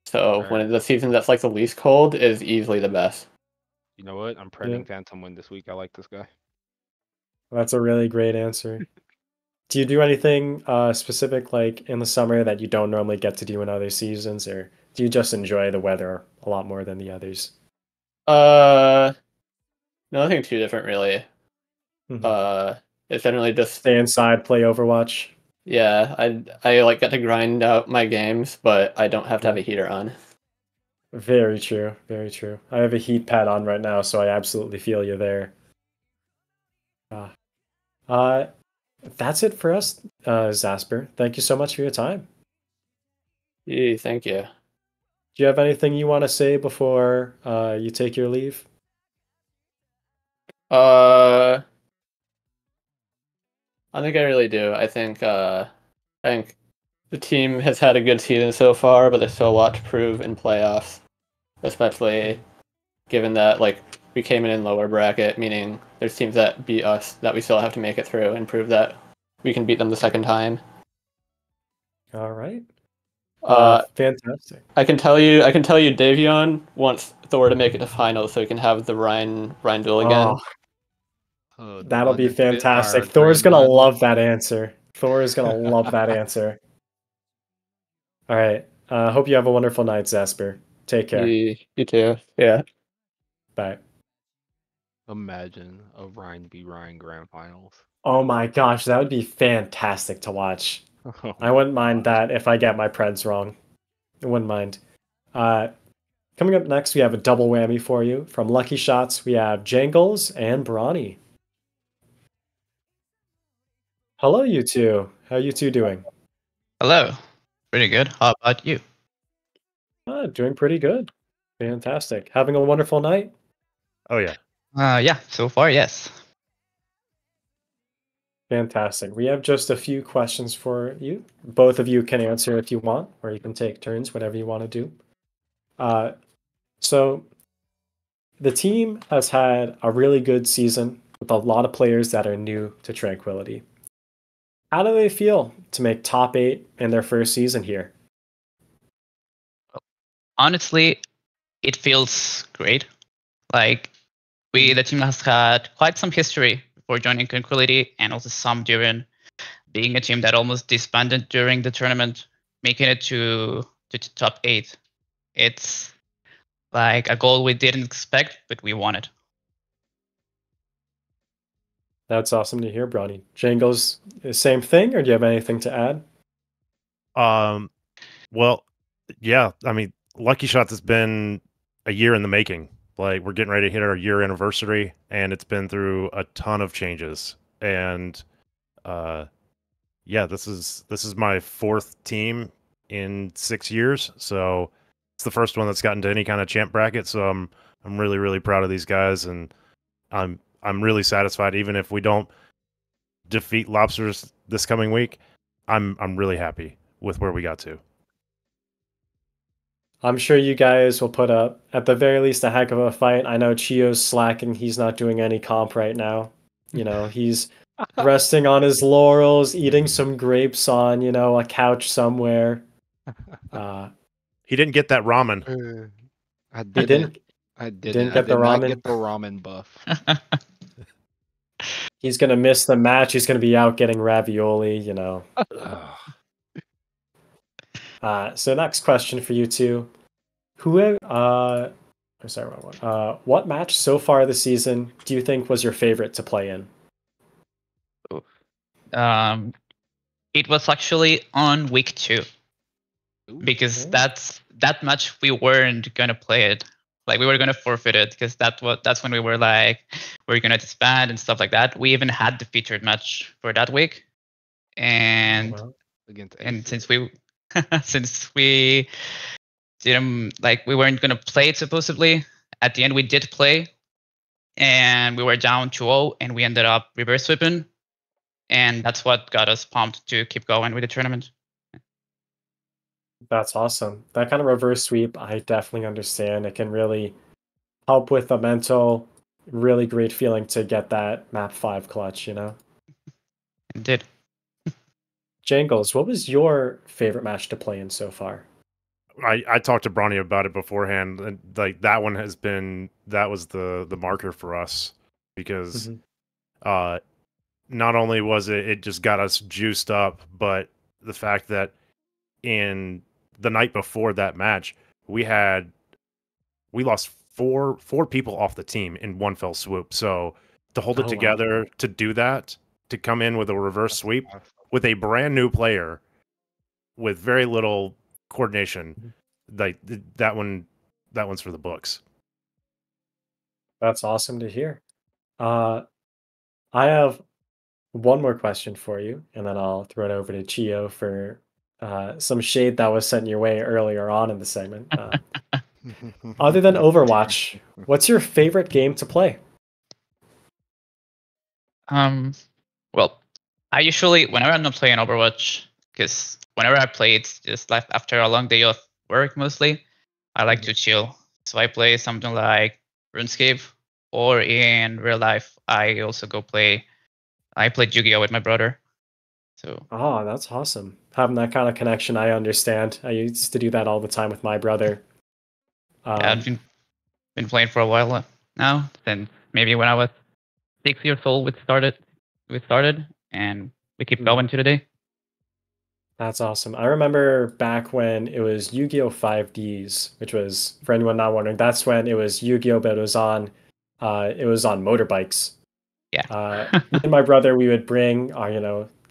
So Alright. when the season that's like the least cold is easily the best. You know what? I'm prepping Phantom Wind this week. I like this guy. That's a really great answer. Do you do anything specific like in the summer that you don't normally get to do in other seasons, or do you just enjoy the weather a lot more than the others? Nothing too different really. It's generally just stay inside, play Overwatch. Yeah, I like get to grind out my games, but I don't have to have a heater on. Very true, very true. I have a heat pad on right now, so I absolutely feel you there. That's it for us, Zasper. Thank you so much for your time. Thank you. Do you have anything you want to say before you take your leave? I think I really do. I think the team has had a good season so far, but there's still a lot to prove in playoffs, especially given that like we came in lower bracket, meaning there's teams that beat us that we still have to make it through and prove that we can beat them the second time. All right. Uh, Fantastic. I can tell you, Davion wants Thor to make it to finals so he can have the Ryan duel again. Oh, the That'll be undefeated fantastic. our Thor's Grand gonna One. love that answer. Thor is gonna love that answer. All right. Hope you have a wonderful night, Zasper. Take care. You too. Yeah. Bye. Imagine a Ryan v Ryan grand finals. Oh my gosh, that would be fantastic to watch. Oh I wouldn't mind that if I get my Preds wrong. I wouldn't mind. Coming up next, we have a double whammy for you. From Lucky Shots, we have Jangles and Brawny. Hello, you two. How are you two doing? Hello. Pretty good. How about you? Doing pretty good. Fantastic. Having a wonderful night? Oh yeah. Yeah, so far, yes. Fantastic. We have just a few questions for you. Both of you can answer if you want, or you can take turns, whatever you want to do. So the team has had a really good season with a lot of players that are new to Tranquility. How do they feel to make top 8 in their first season here? Honestly, it feels great. Like, the team has had quite some history before joining Tranquility, and also some during being a team that almost disbanded during the tournament, making it to top 8. It's like a goal we didn't expect, but we wanted. That's awesome to hear, Bronny. Jangles, the same thing, or do you have anything to add? Well, yeah. I mean, Lucky Shots has been a year in the making. Like, we're getting ready to hit our year anniversary, and it's been through a ton of changes. And yeah, this is my 4th team in 6 years. So it's the first one that's gotten to any kind of champ bracket. So I'm really, really proud of these guys, and I'm really satisfied. Even if we don't defeat Lobsters this coming week, I'm really happy with where we got to. I'm sure you guys will put up, at the very least, a heck of a fight. I know Chio's slacking. He's not doing any comp right now. You know, he's resting on his laurels, eating some grapes on, a couch somewhere. He didn't get that ramen. I He didn't. didn't I get the did not ramen? get the ramen buff. He's going to miss the match. He's going to be out getting ravioli, So next question for you two. Sorry, wrong one. What match so far this season do you think was your favorite to play in? It was actually on week 2, because that match we weren't gonna play it. Like, we were gonna forfeit it, because that's when we were like, we're gonna disband and stuff like that. We even had the featured match for that week, and since we since we didn't, like, we weren't gonna play it supposedly, at the end we did play, and we were down 2-0, and we ended up reverse sweeping, and that's what got us pumped to keep going with the tournament. That's awesome. That kind of reverse sweep, I definitely understand. It can really help with the mental, really great feeling to get that map 5 clutch, It did. Jangles, what was your favorite match to play in so far? I talked to Bronny about it beforehand, and like, that one was the marker for us, because not only was it just got us juiced up, but the fact that in the night before that match, we lost four people off the team in one fell swoop. So to hold it together, to do that, to come in with a reverse sweep with a brand new player with very little coordination, like that one's for the books. That's awesome to hear. I have one more question for you, and then I'll throw it over to Chio for some shade that was sent your way earlier on in the segment. Other than Overwatch, what's your favorite game to play? Well, I usually, whenever I'm not playing Overwatch, because whenever I play, it's just like after a long day of work mostly, I like to chill. So I play something like RuneScape or in real life, I also go play. I played Yu-Gi-Oh with my brother. So Oh, that's awesome. Having that kind of connection, I understand. I used to do that all the time with my brother. yeah, I've been playing for a while now. Then maybe when I was 6 years old, we started, and we keep going to today. That's awesome. I remember back when it was Yu-Gi-Oh! 5Ds, which was, for anyone not wondering, that's when it was Yu-Gi-Oh! But it was on motorbikes. Yeah. Me and my brother, we would bring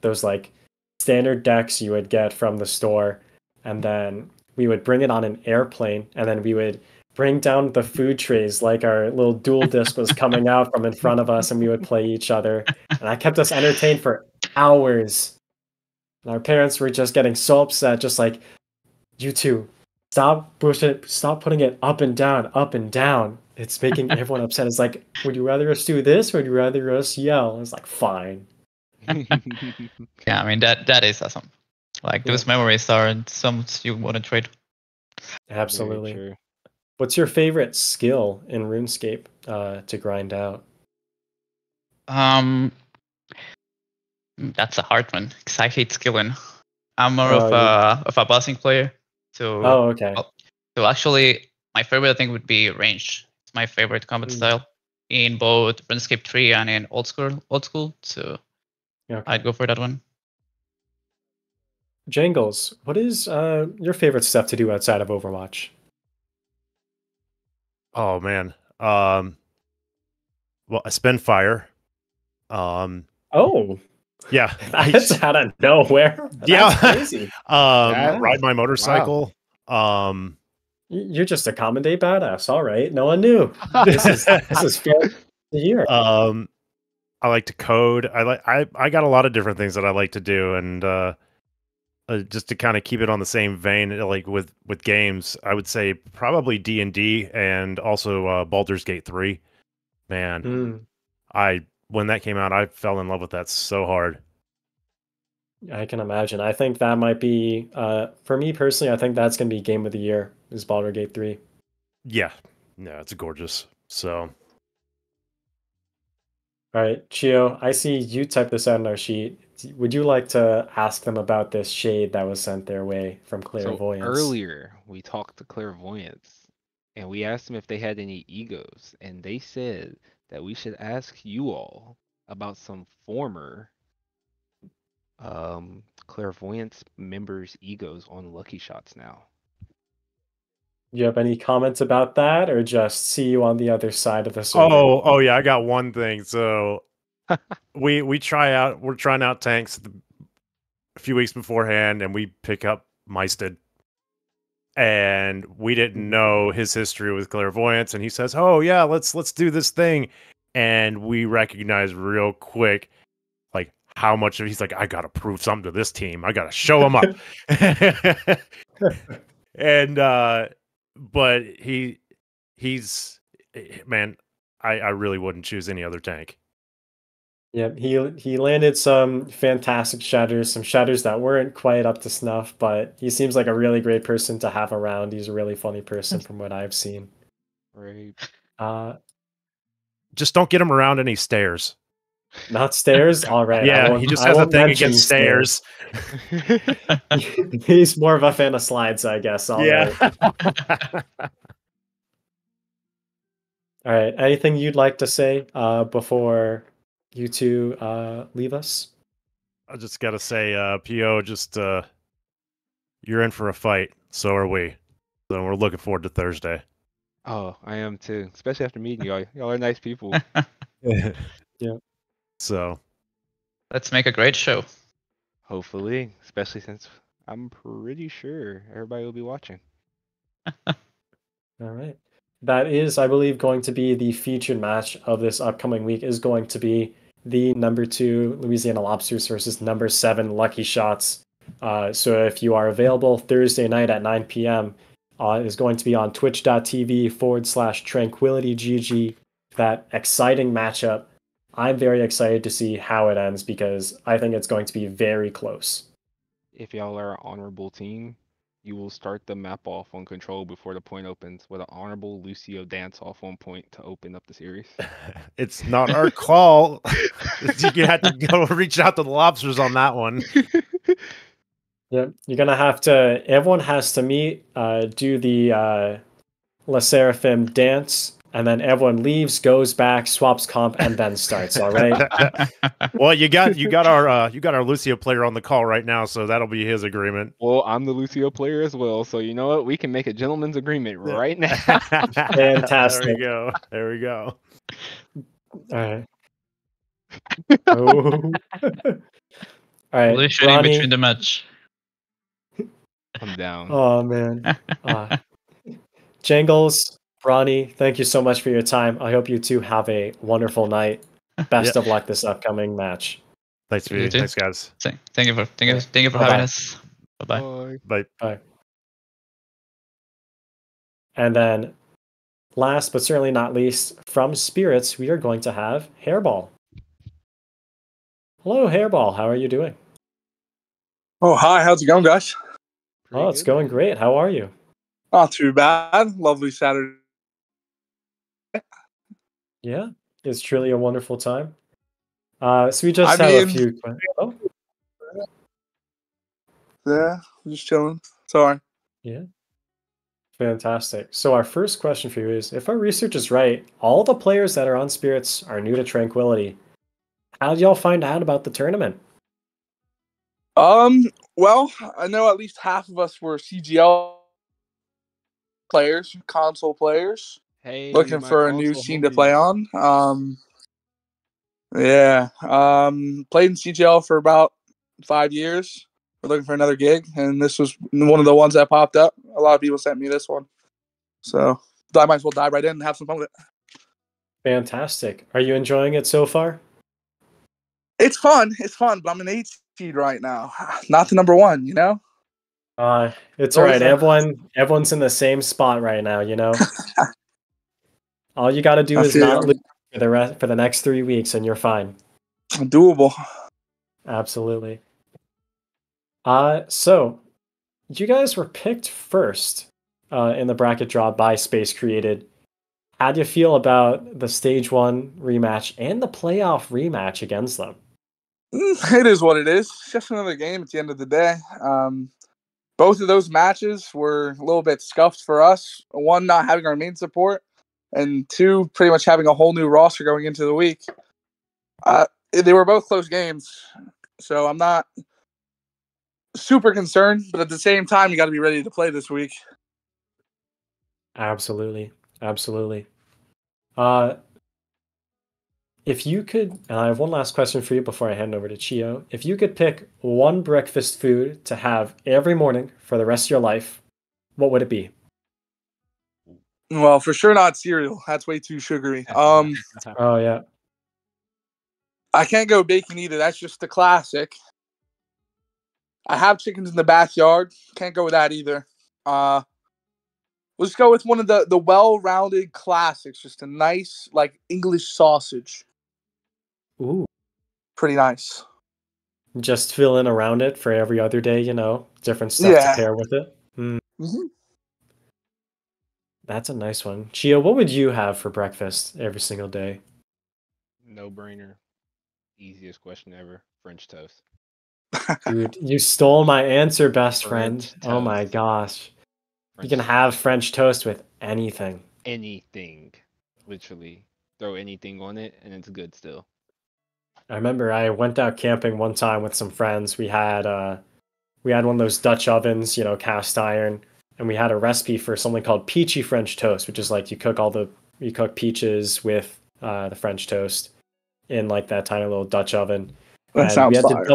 those like standard decks you would get from the store, and then we would bring it on an airplane, and then we would bring down the food trays like our little dual disc was coming out from in front of us, and we would play each other. And that kept us entertained for hours. And our parents were just getting so upset, just like, you two, stop putting it up and down, up and down. It's making everyone upset. It's like, would you rather us do this, or would you rather us yell? It's like, fine. Yeah, I mean that is awesome. Like those memories are some you want to trade. Absolutely. What's your favorite skill in RuneScape to grind out? That's a hard one because I hate skilling. I'm more of a bossing player. So okay. So actually, my favorite I think would be range. It's my favorite combat style in both RuneScape 3 and in old school. So I'd go for that one. Jangles, what is your favorite stuff to do outside of Overwatch? Oh man. Well, I spend fire. Oh. Yeah. That's out of nowhere. Yeah. That's crazy. Ride my motorcycle. Wow. You're just a common day badass. All right. No one knew. This is fair to hear. I like to code. I got a lot of different things that I like to do, and just to kind of keep it on the same vein, like with games, I would say probably D&D and also Baldur's Gate 3. Man, when that came out, I fell in love with that so hard. I can imagine. I think that might be, for me personally, I think that's going to be game of the year, is Baldur's Gate 3. Yeah. It's gorgeous. So. All right, Khiyo, I see you typed this out in our sheet. Would you like to ask them about this shade that was sent their way from Clairvoyance? So earlier, we talked to Clairvoyance, and we asked them if they had any egos, and they said that we should ask you all about some former Clairvoyance members' egos on Lucky Shots now. Do you have any comments about that, or just see you on the other side of the server? Oh yeah, I got one thing. So we're trying out tanks a few weeks beforehand, and we pick up Meisted, and we didn't know his history with Clairvoyance, and he says, "Oh yeah, let's do this thing," and we recognize real quick like how much of he's like, I gotta prove something to this team. I gotta show him up. And but he's man, I really wouldn't choose any other tank. Yeah, he landed some fantastic shatters, some shatters that weren't quite up to snuff, but he seems like a really great person to have around. He's a really funny person from what I've seen. Right. Just don't get him around any stairs. Not stairs? All right. Yeah, he just has a thing against stairs. He's more of a fan of slides, I guess. All right. All right. Anything you'd like to say before you two leave us? I just gotta say, PO, just you're in for a fight. So are we. So we're looking forward to Thursday. Oh, I am too. Especially after meeting y'all. Y'all are nice people. Yeah. So let's make a great show. Hopefully, especially since I'm pretty sure everybody will be watching. All right. That is, I believe, going to be the featured match of this upcoming week, is going to be the number 2 Louisiana Lobsters versus number 7 Lucky Shots. So if you are available Thursday night at 9 p.m., it is going to be on twitch.tv/TranquilityGG. That exciting matchup. I'm very excited to see how it ends because I think it's going to be very close. If y'all are an honorable team, You will start the map off on control before the point opens with an honorable Lucio dance off on point to open up the series. It's not our call. You had to go reach out to the lobsters on that one. Yep, you're gonna have to. Everyone has to meet, do the La Seraphim dance, and then everyone leaves, goes back, swaps comp, and then starts. All right. Well, you got our Lucio player on the call right now, so that'll be his agreement. Well, I'm the Lucio player as well, so you know what? We can make a gentleman's agreement right now. Fantastic. There we go. All right. Oh. All right, Pollution in Ronnie. between the match. I'm down. Oh man. Jangles, Ronnie, thank you so much for your time. I hope you two have a wonderful night. Best of luck this upcoming match. Thanks, thanks, guys. Thank you for Bye-bye. having us. Bye-bye. Bye. Bye. And then, last but certainly not least, from Spirits, we are going to have Hairball. Hello, Hairball. How are you doing? Oh, hi. How's it going, guys? Pretty It's good, going man. great. How are you? Not too bad. Lovely Saturday. Yeah, it's truly a wonderful time. So we just have a few. Oh, Yeah, I'm just chilling. Sorry. yeah. Fantastic. So our first question for you is, if our research is right, all the players that are on Spirits are new to Tranquility. How did y'all find out about the tournament? Well, I know at least half of us were CGL players, console players, Hey, looking my for a new console scene to play homies. on. Played in CGL for about 5 years. We're looking for another gig, and this was one of the ones that popped up. A lot of people sent me this one, so I might as well dive right in and have some fun with it. Fantastic. Are you enjoying it so far? It's fun, but I'm an 8 seed right now, not the number 1. You know. It's all right. Everyone's in the same spot right now. You know. All you got to do is not lose for the next 3 weeks, and you're fine. Doable. Absolutely. So you guys were picked first in the bracket draw by Space Created. How do you feel about the Stage 1 rematch and the playoff rematch against them? It is what it is. It's just another game at the end of the day. Both of those matches were a little bit scuffed for us. One, not having our main support, and two, pretty much having a whole new roster going into the week. They were both close games, so I'm not super concerned, but at the same time, you got to be ready to play this week. Absolutely. If you could, and I have one last question for you before I hand over to Khiyo. If you could pick one breakfast food to have every morning for the rest of your life, what would it be? Well, for sure not cereal. That's way too sugary. Oh, yeah. I can't go bacon either. That's just the classic. I have chickens in the backyard. Can't go with that either. Let's go with one of the well-rounded classics. Just a nice, like, English sausage. Ooh. Pretty nice. Just fill in around it for every other day, you know, different stuff to pair with it. Mm-hmm. That's a nice one. Khiyo, what would you have for breakfast every single day? No brainer. Easiest question ever. French toast. Dude, you stole my answer, best friend. French Oh my toast. gosh. French You can have French toast with anything. anything. Literally. Throw anything on it and it's good still. I remember I went out camping one time with some friends. We had one of those Dutch ovens, you know, cast iron, and we had a recipe for something called peachy French toast, which is like you cook peaches with the French toast in like that tiny little Dutch oven. That sounds fire.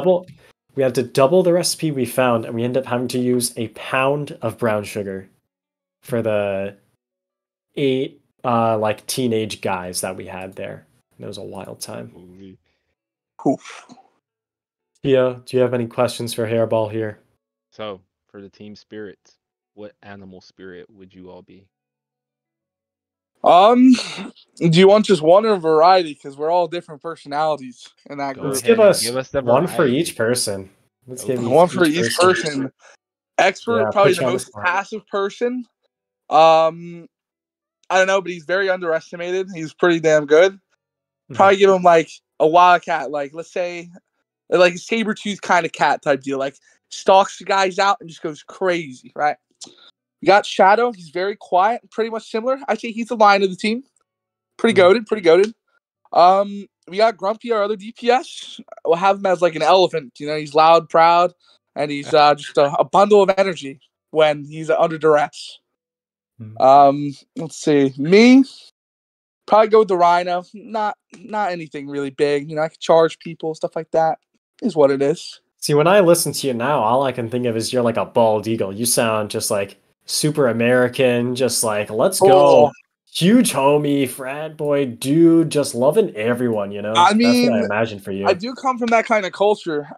We had to double the recipe we found, and we ended up having to use a pound of brown sugar for the 8 like teenage guys that we had there. And it was a wild time. Oof. Khiyo, do you have any questions for Hairball here? So, for the team spirits, what animal spirit would you all be? Do you want just one or a variety? Because we're all different personalities in that group. Let's give us Give us the one for variety. each person. Let's give one for each person. Expert, Yeah, probably put the you on the most spot. passive person. I don't know, but he's very underestimated. He's pretty damn good. Probably give him like a wildcat, like let's say like a saber-tooth kind of cat type deal. Like stalks the guys out and just goes crazy, right? We got Shadow. He's very quiet, pretty much similar. I say he's the lion of the team. Pretty goated, pretty goated. We got Grumpy, our other DPS. We'll have him as like an elephant. You know, he's loud, proud, and he's just a bundle of energy when he's under duress. Let's see. Me, probably go with the Rhino. Not anything really big. You know, I can charge people, stuff like that. Is what it is. See, when I listen to you now, all I can think of is you're like a bald eagle. You sound just like super American, just like, let's go. Oh. Huge homie, frat boy, dude, just loving everyone, you know? I That's mean, what I imagine for you. I do come from that kind of culture.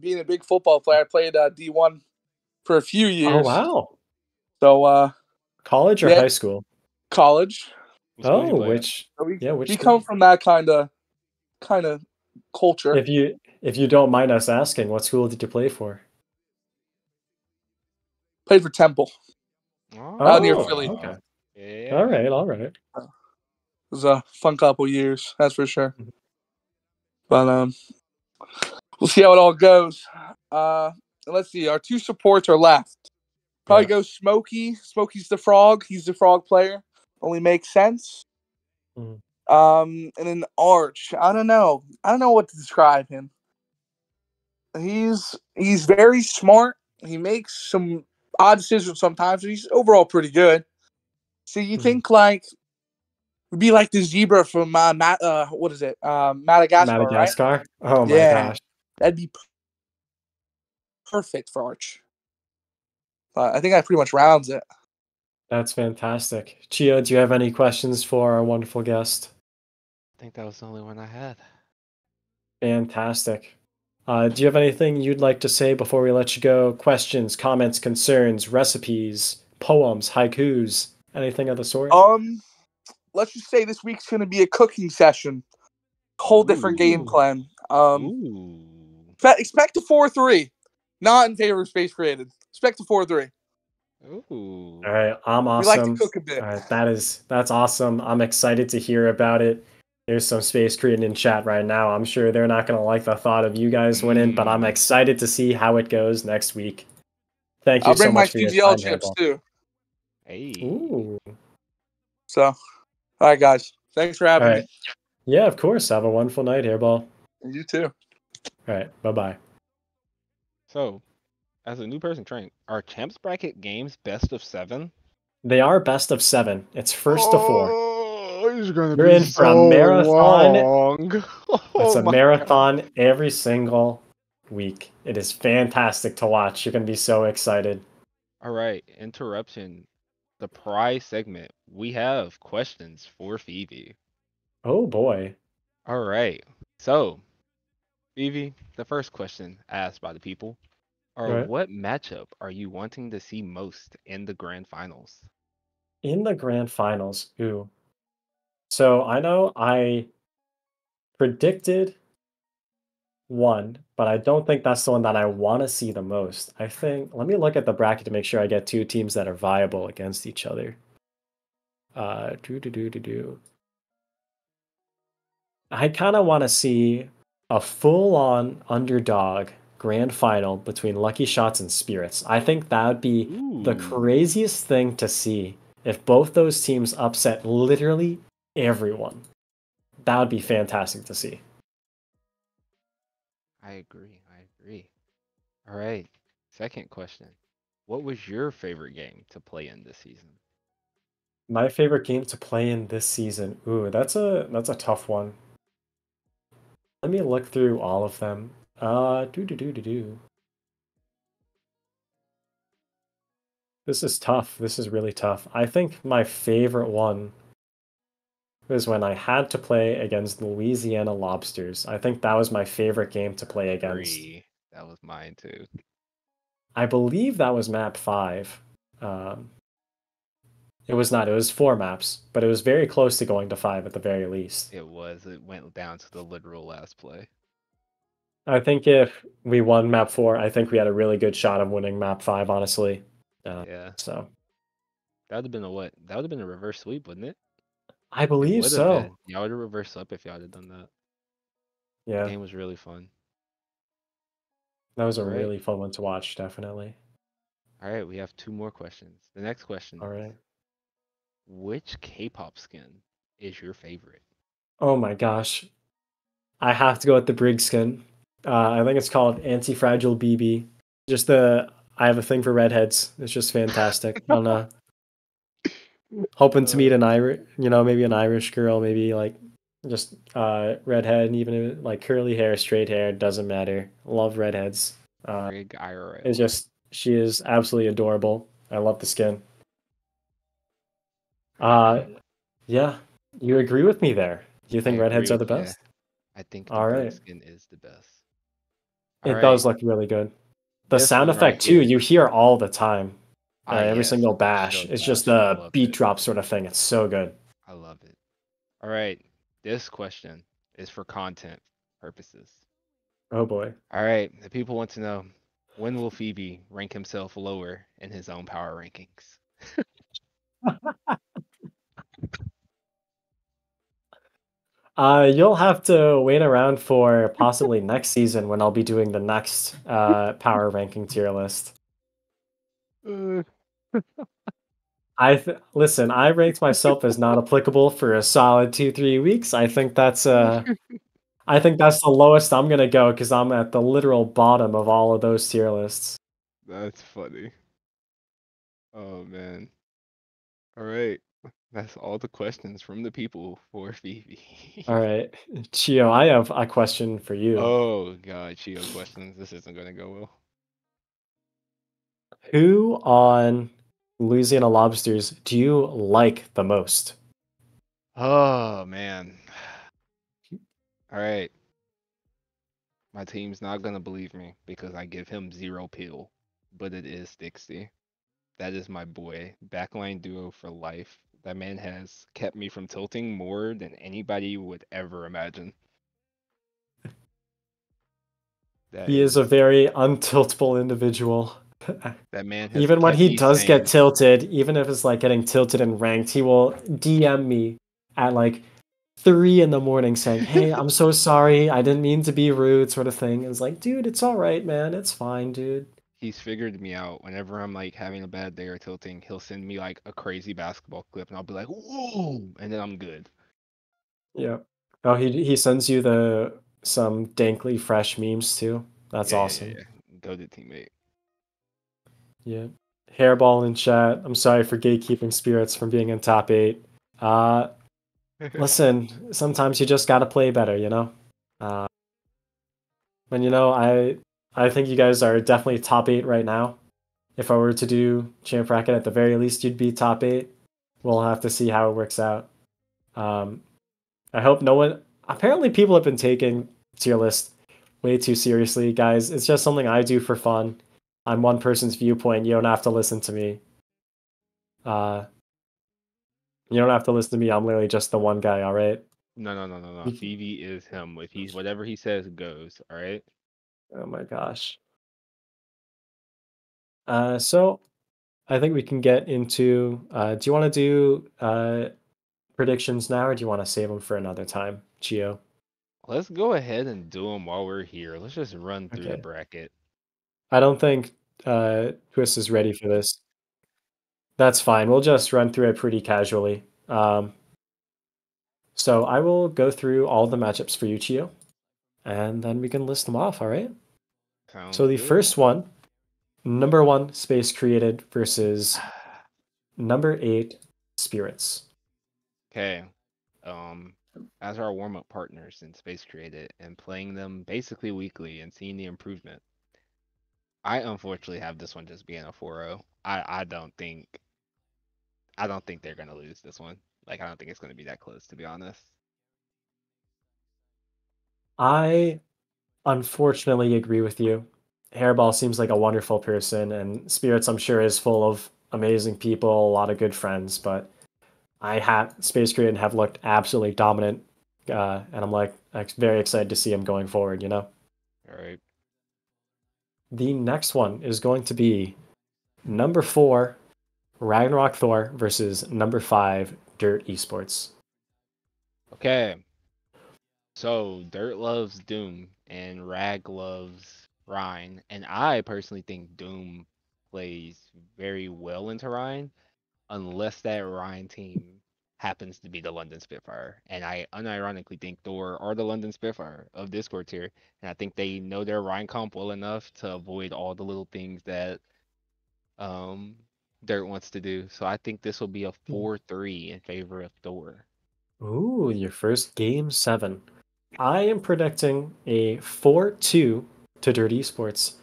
Being a big football player, I played D1 for a few years. Oh, wow. So, college or high school? College. Oh, which? So we school? come from that kind of culture. If you don't mind us asking, what school did you play for? Played for Temple. Out near Oh, Philly. okay. Yeah. All right. It was a fun couple years, that's for sure. But we'll see how it all goes. Let's see. Our two supports are left. Probably go Smokey. Smokey's the frog. He's the frog player. Only makes sense. And then Arch. I don't know what to describe him. He's very smart. He makes some odd decisions sometimes, but he's overall pretty good. So you think like would be like the zebra from what is it? Madagascar, Madagascar? right? Oh my gosh. That'd be perfect for Arch. I think that pretty much rounds it. That's fantastic. Khiyo, do you have any questions for our wonderful guest? I think that was the only one I had. Fantastic. Do you have anything you'd like to say before we let you go? Questions, comments, concerns, recipes, poems, haikus, anything of the sort? Let's just say this week's going to be a cooking session. Whole different game plan. Expect a 4-3. Not in favor of Space Created. Expect a 4-3. Ooh. All right, I'm awesome. We like to cook a bit. All right, that's awesome. I'm excited to hear about it. There's some Space Created in chat right now. I'm sure they're not going to like the thought of you guys winning, but I'm excited to see how it goes next week. Thank you so much for your time. I'll bring my CGL chips too. Hey. Ooh. So, all right, guys. Thanks for having me. Yeah, of course. Have a wonderful night, Hairball. You too. All right, bye-bye. So, as a new person trying, are Champs Bracket games best of 7? They are best of 7. It's first to 4. It's gonna You're be in for a marathon. long. It's a marathon every single week. It is fantastic to watch. You're going to be so excited. All right, interruption. The prize segment. We have questions for Phoebe. Oh boy. All right. So, Phoebe, the first question asked by the people are what matchup are you wanting to see most in the grand finals? In the grand finals, ooh. So I know I predicted one, but I don't think that's the one that I want to see the most. I think, let me look at the bracket to make sure I get two teams that are viable against each other. I kind of want to see a full-on underdog grand final between Lucky Shots and Spirits. I think that would be the craziest thing to see if both those teams upset literally everyone. That would be fantastic to see. I agree. All right. Second question. What was your favorite game to play in this season? My favorite game to play in this season. Ooh, that's a tough one. Let me look through all of them. This is tough. This is really tough. I think my favorite one was when I had to play against Louisiana Lobsters. I think that was my favorite game to play against. That was mine too. I believe that was map 5. It was not. It was 4 maps, but it was very close to going to 5 at the very least. It was. It went down to the literal last play. I think if we won map 4, I think we had a really good shot of winning map 5, honestly. Yeah. So That would have been a what? That would have been a reverse sweep, wouldn't it? I It believe would have so. been. Y'all would have reversed up if y'all had done that. The Yeah, game was really fun. that was a All right. really fun one to watch, definitely. All right, we have 2 more questions. The next question All is, right. which K-pop skin is your favorite? Oh my gosh. I have to go with the Brig skin. I think it's called Anti-Fragile BB. Just I have a thing for redheads. It's just fantastic. I don't know. Hoping to meet an Irish, maybe an Irish girl, maybe like just redhead, and even if, like curly hair, straight hair, doesn't matter. Love redheads. Brig IRL. It's just she is absolutely adorable. I love the skin. Yeah, you agree with me there. Do you think I redheads agree. are the Yeah, best? I think the All Brig right. skin is the best. All It right, does look really good. The this sound one right effect too, here. you hear all the time. Every Yes, single bash. Shug It's just Bash. I a love beat it. drop sort of thing. It's so good. I love it. All right, this question is for content purposes. Oh boy. All right, the people want to know, when will Phoebe rank himself lower in his own power rankings? You'll have to wait around for possibly next season when I'll be doing the next power ranking tier list. Listen, I ranked myself as not applicable for a solid 2-3 weeks. I think that's the lowest I'm gonna go because I'm at the literal bottom of all of those tier lists. That's funny. Oh man. All right. That's all the questions from the people for Phoebe. All right, Chio, I have a question for you. Oh god, Chio questions. This isn't gonna go well. Who on Louisiana Lobsters do you like the most? Oh man. All right. My team's not gonna believe me because I give him 0 peel, but it is Dixie. That is my boy. Backline duo for life. That man has kept me from tilting more than anybody would ever imagine. That He is a is very untiltable individual. that man has Even when kept he me does get sane. tilted, even if it's like getting tilted in ranked, he will DM me at like 3 in the morning saying, "Hey, I'm so sorry. I didn't mean to be rude," sort of thing. It's like, dude, it's all right, man. It's fine, dude. He's figured me out. Whenever I'm like having a bad day or tilting, he'll send me like a crazy basketball clip and I'll be like, "Whoa," and then I'm good. Yeah. Oh, he sends you some dankly fresh memes too. That's awesome. Yeah. Go to teammate. Yeah. Hairball in chat. I'm sorry for gatekeeping spirits from being in top 8. Listen, sometimes you just gotta play better, you know? And I think you guys are definitely top 8 right now. If I were to do champ bracket, at the very least, you'd be top 8. We'll have to see how it works out. I hope no one. Apparently, people have been taking tier list way too seriously, guys. It's just something I do for fun. I'm one person's viewpoint. You don't have to listen to me. You don't have to listen to me. I'm literally just the one guy. All right. No. Phoebe is him. If he's whatever he says goes. All right. Oh my gosh. So I think we can get into. Do you want to do predictions now, or do you want to save them for another time, Chio? Let's go ahead and do them while we're here. Let's just run through the Okay. bracket. I don't think Twist is ready for this. That's fine. We'll just run through it pretty casually. So I will go through all the matchups for you, Chio, and then we can list them off. All right. Sounds So the good. first one, number 1 Space Created versus number 8 Spirits. Okay. As our warm-up partners in Space Created and playing them basically weekly and seeing the improvement, I unfortunately have this one just being a 4-0. I don't think they're gonna lose this one. Like I don't think it's gonna be that close, to be honest. I unfortunately agree with you. Hairball seems like a wonderful person, and Spirits, I'm sure, is full of amazing people, a lot of good friends. But I have Space Created have looked absolutely dominant, and I'm very excited to see him going forward. You know. All right. The next one is going to be number 4, Ragnarok Thor versus number 5, Dirt Esports. Okay. So Dirt loves Doom and Rag loves Rhine. And I personally think Doom plays very well into Rhine, unless that Rhine team happens to be the London Spitfire. And I unironically think Thor are the London Spitfire of Discord tier. And I think they know their Rhine comp well enough to avoid all the little things that Dirt wants to do. So I think this will be a 4-3 in favor of Thor. Ooh, your first game 7. I am predicting a 4-2 to Dirt Esports.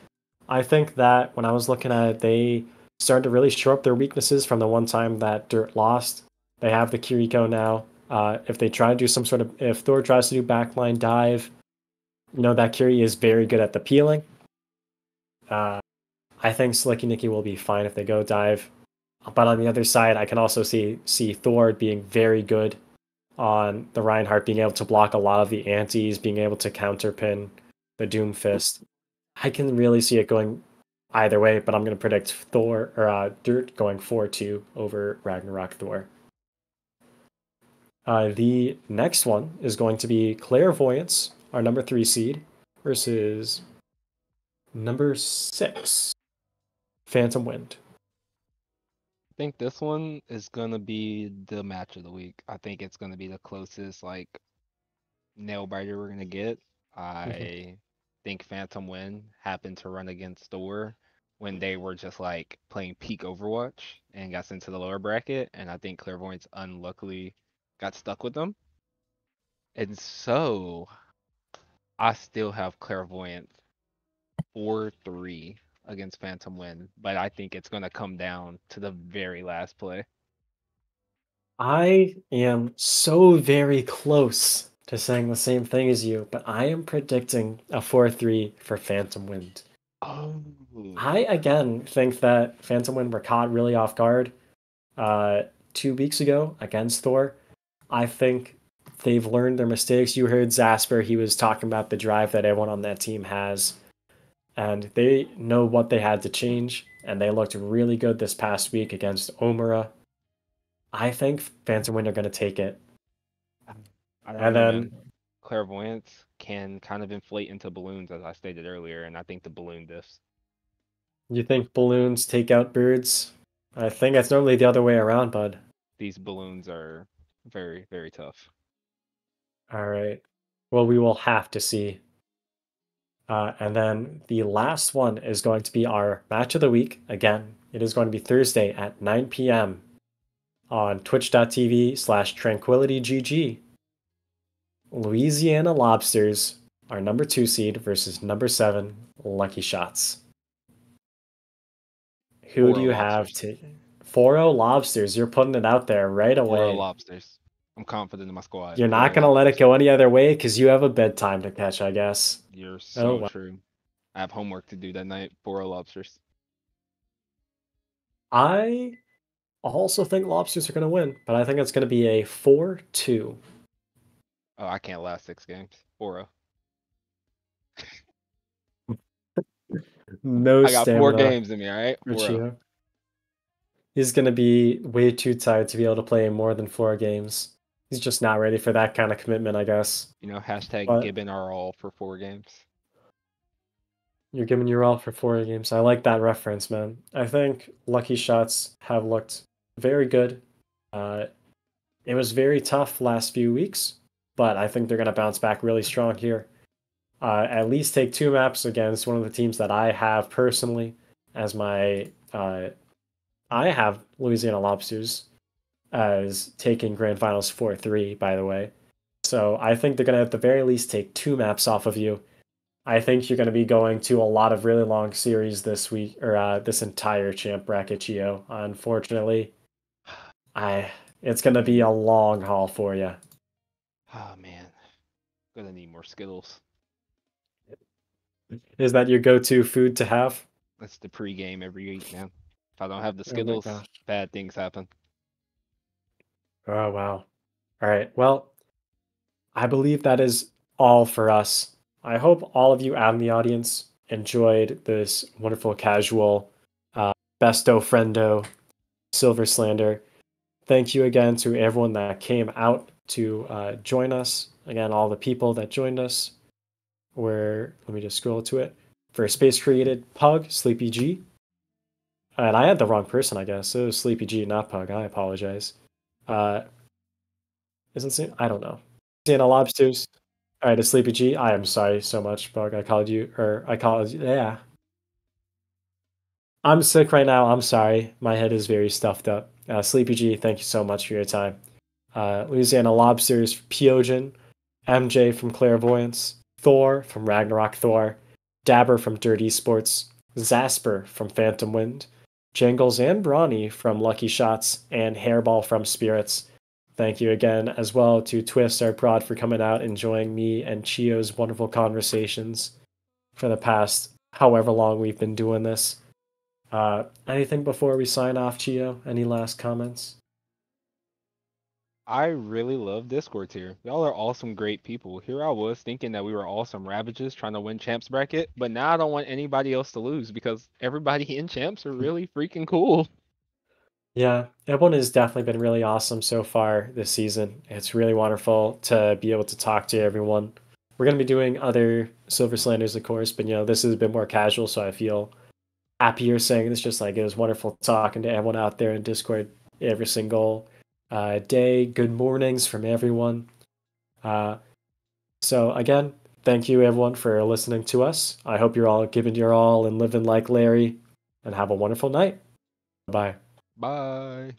I think that when I was looking at it, they started to really show up their weaknesses from the one time that Dirt lost. They have the Kiriko now. If they try to do some sort of, if Thor tries to do backline dive, that Kiri is very good at the peeling. I think Slicky Nicky will be fine if they go dive. But on the other side, I can also see Thor being very good on the Reinhardt, being able to block a lot of the antis, being able to counterpin the Doom Fist. I can really see it going either way, but I'm going to predict Thor or Dirt going 4-2 over Ragnarok Thor. The next one is going to be Clairvoyance, our number 3 seed, versus number 6, Phantom Wind. I think this one is gonna be the match of the week. I think it's gonna be the closest nail biter we're gonna get. I think Phantom Wind happened to run against Thor when they were just playing peak Overwatch and got sent to the lower bracket, and I think Clairvoyance unluckily got stuck with them. And so I still have Clairvoyance 4-3 against Phantom Wind, but I think it's gonna come down to the very last play. I am so very close to saying the same thing as you, but I am predicting a 4-3 for Phantom Wind. Oh. I again think that Phantom Wind were caught really off guard 2 weeks ago against Thor. I think they've learned their mistakes. You heard Zasper, he was talking about the drive that everyone on that team has, and they know what they had to change, and they looked really good this past week against Omura. I think Phantom Wind are going to take it. I don't And know, then man. Clairvoyance can kind of inflate into balloons, as I stated earlier, and I think the balloon diffs. you think balloons take out birds? I think it's normally the other way around, bud. These balloons are very, very tough. All right. Well, we will have to see. And then the last one is going to be our match of the week. Again, it is going to be Thursday at 9 p.m. on twitch.tv/tranquilitygg. Louisiana Lobsters are number 2 seed versus number 7, Lucky Shots. Who do you have to 4-0 Lobsters? You're putting it out there right 4-0 away. Lobsters. I'm confident in my squad. You're not 4-0 going to let it Lobsters. go any other way because you have a bedtime to catch, I guess. You're so wow. true. I have homework to do that night. 4-0 Lobsters. I also think Lobsters are going to win, but I think it's going to be a 4-2. Oh, I can't last 6 games. 4-0. No I got 4 stamina games in me, all right? for 4-0. Khiyo. He's going to be way too tired to be able to play more than 4 games. He's just not ready for that kind of commitment, I guess. Hashtag But Gibbon are all for 4 games. You're giving your all for 4 games. I like that reference, man. I think Lucky Shots have looked very good. It was very tough last few weeks, but I think they're going to bounce back really strong here. At least take 2 maps against one of the teams that I have personally as my... I have Louisiana Lobsters as taking Grand Finals 4-3, by the way. So I think they're going to at the very least take 2 maps off of you. I think you're going to be going to a lot of really long series this week, or this entire champ bracket, Khiyo. Unfortunately, it's going to be a long haul for you. Oh, man. Gonna need more Skittles. Is that your go-to food to have? That's the pregame every week, man. If I don't have the Oh my Skittles, gosh. bad things happen. Oh, wow. All right. Well, I believe that is all for us. I hope all of you out in the audience enjoyed this wonderful casual besto friendo Silver Slander. Thank you again to everyone that came out to join us. Again, all the people that joined us were, let me just scroll to it. For Space Created, Pug, Sleepy G. And I had the wrong person, I guess. It was Sleepy G, not Pug. I apologize. Isn't I don't know. Sienna Lobsters. All right, a Sleepy G. I am sorry so much, Bug. I called you. Yeah. I'm sick right now. I'm sorry. My head is very stuffed up. Sleepy G, thank you so much for your time. Louisiana Lobsters, Pyogen, MJ from Clairvoyance, Thor from Ragnarok Thor, Dabber from Dirty Sports, Zasper from Phantom Wind, Jangles and Brawny from Lucky Shots, and Hairball from Spirits. Thank you again as well to Twist, our prod, for coming out, enjoying me and Khiyo's wonderful conversations for the past however long we've been doing this. Anything before we sign off, Khiyo? Any last comments? I really love Discord here. Y'all are all some great people. Here I was thinking that we were all some ravages trying to win Champs bracket, but now I don't want anybody else to lose because everybody in Champs are really freaking cool. Yeah, everyone has definitely been really awesome so far this season. It's really wonderful to be able to talk to everyone. We're going to be doing other Silver Slanders, of course, but this is a bit more casual, so I feel happier saying this. Just like it was wonderful talking to everyone out there in Discord every single day. Good mornings from everyone. So again, thank you everyone for listening to us. I hope you're all giving your all and living like Larry, and have a wonderful night. Bye. Bye.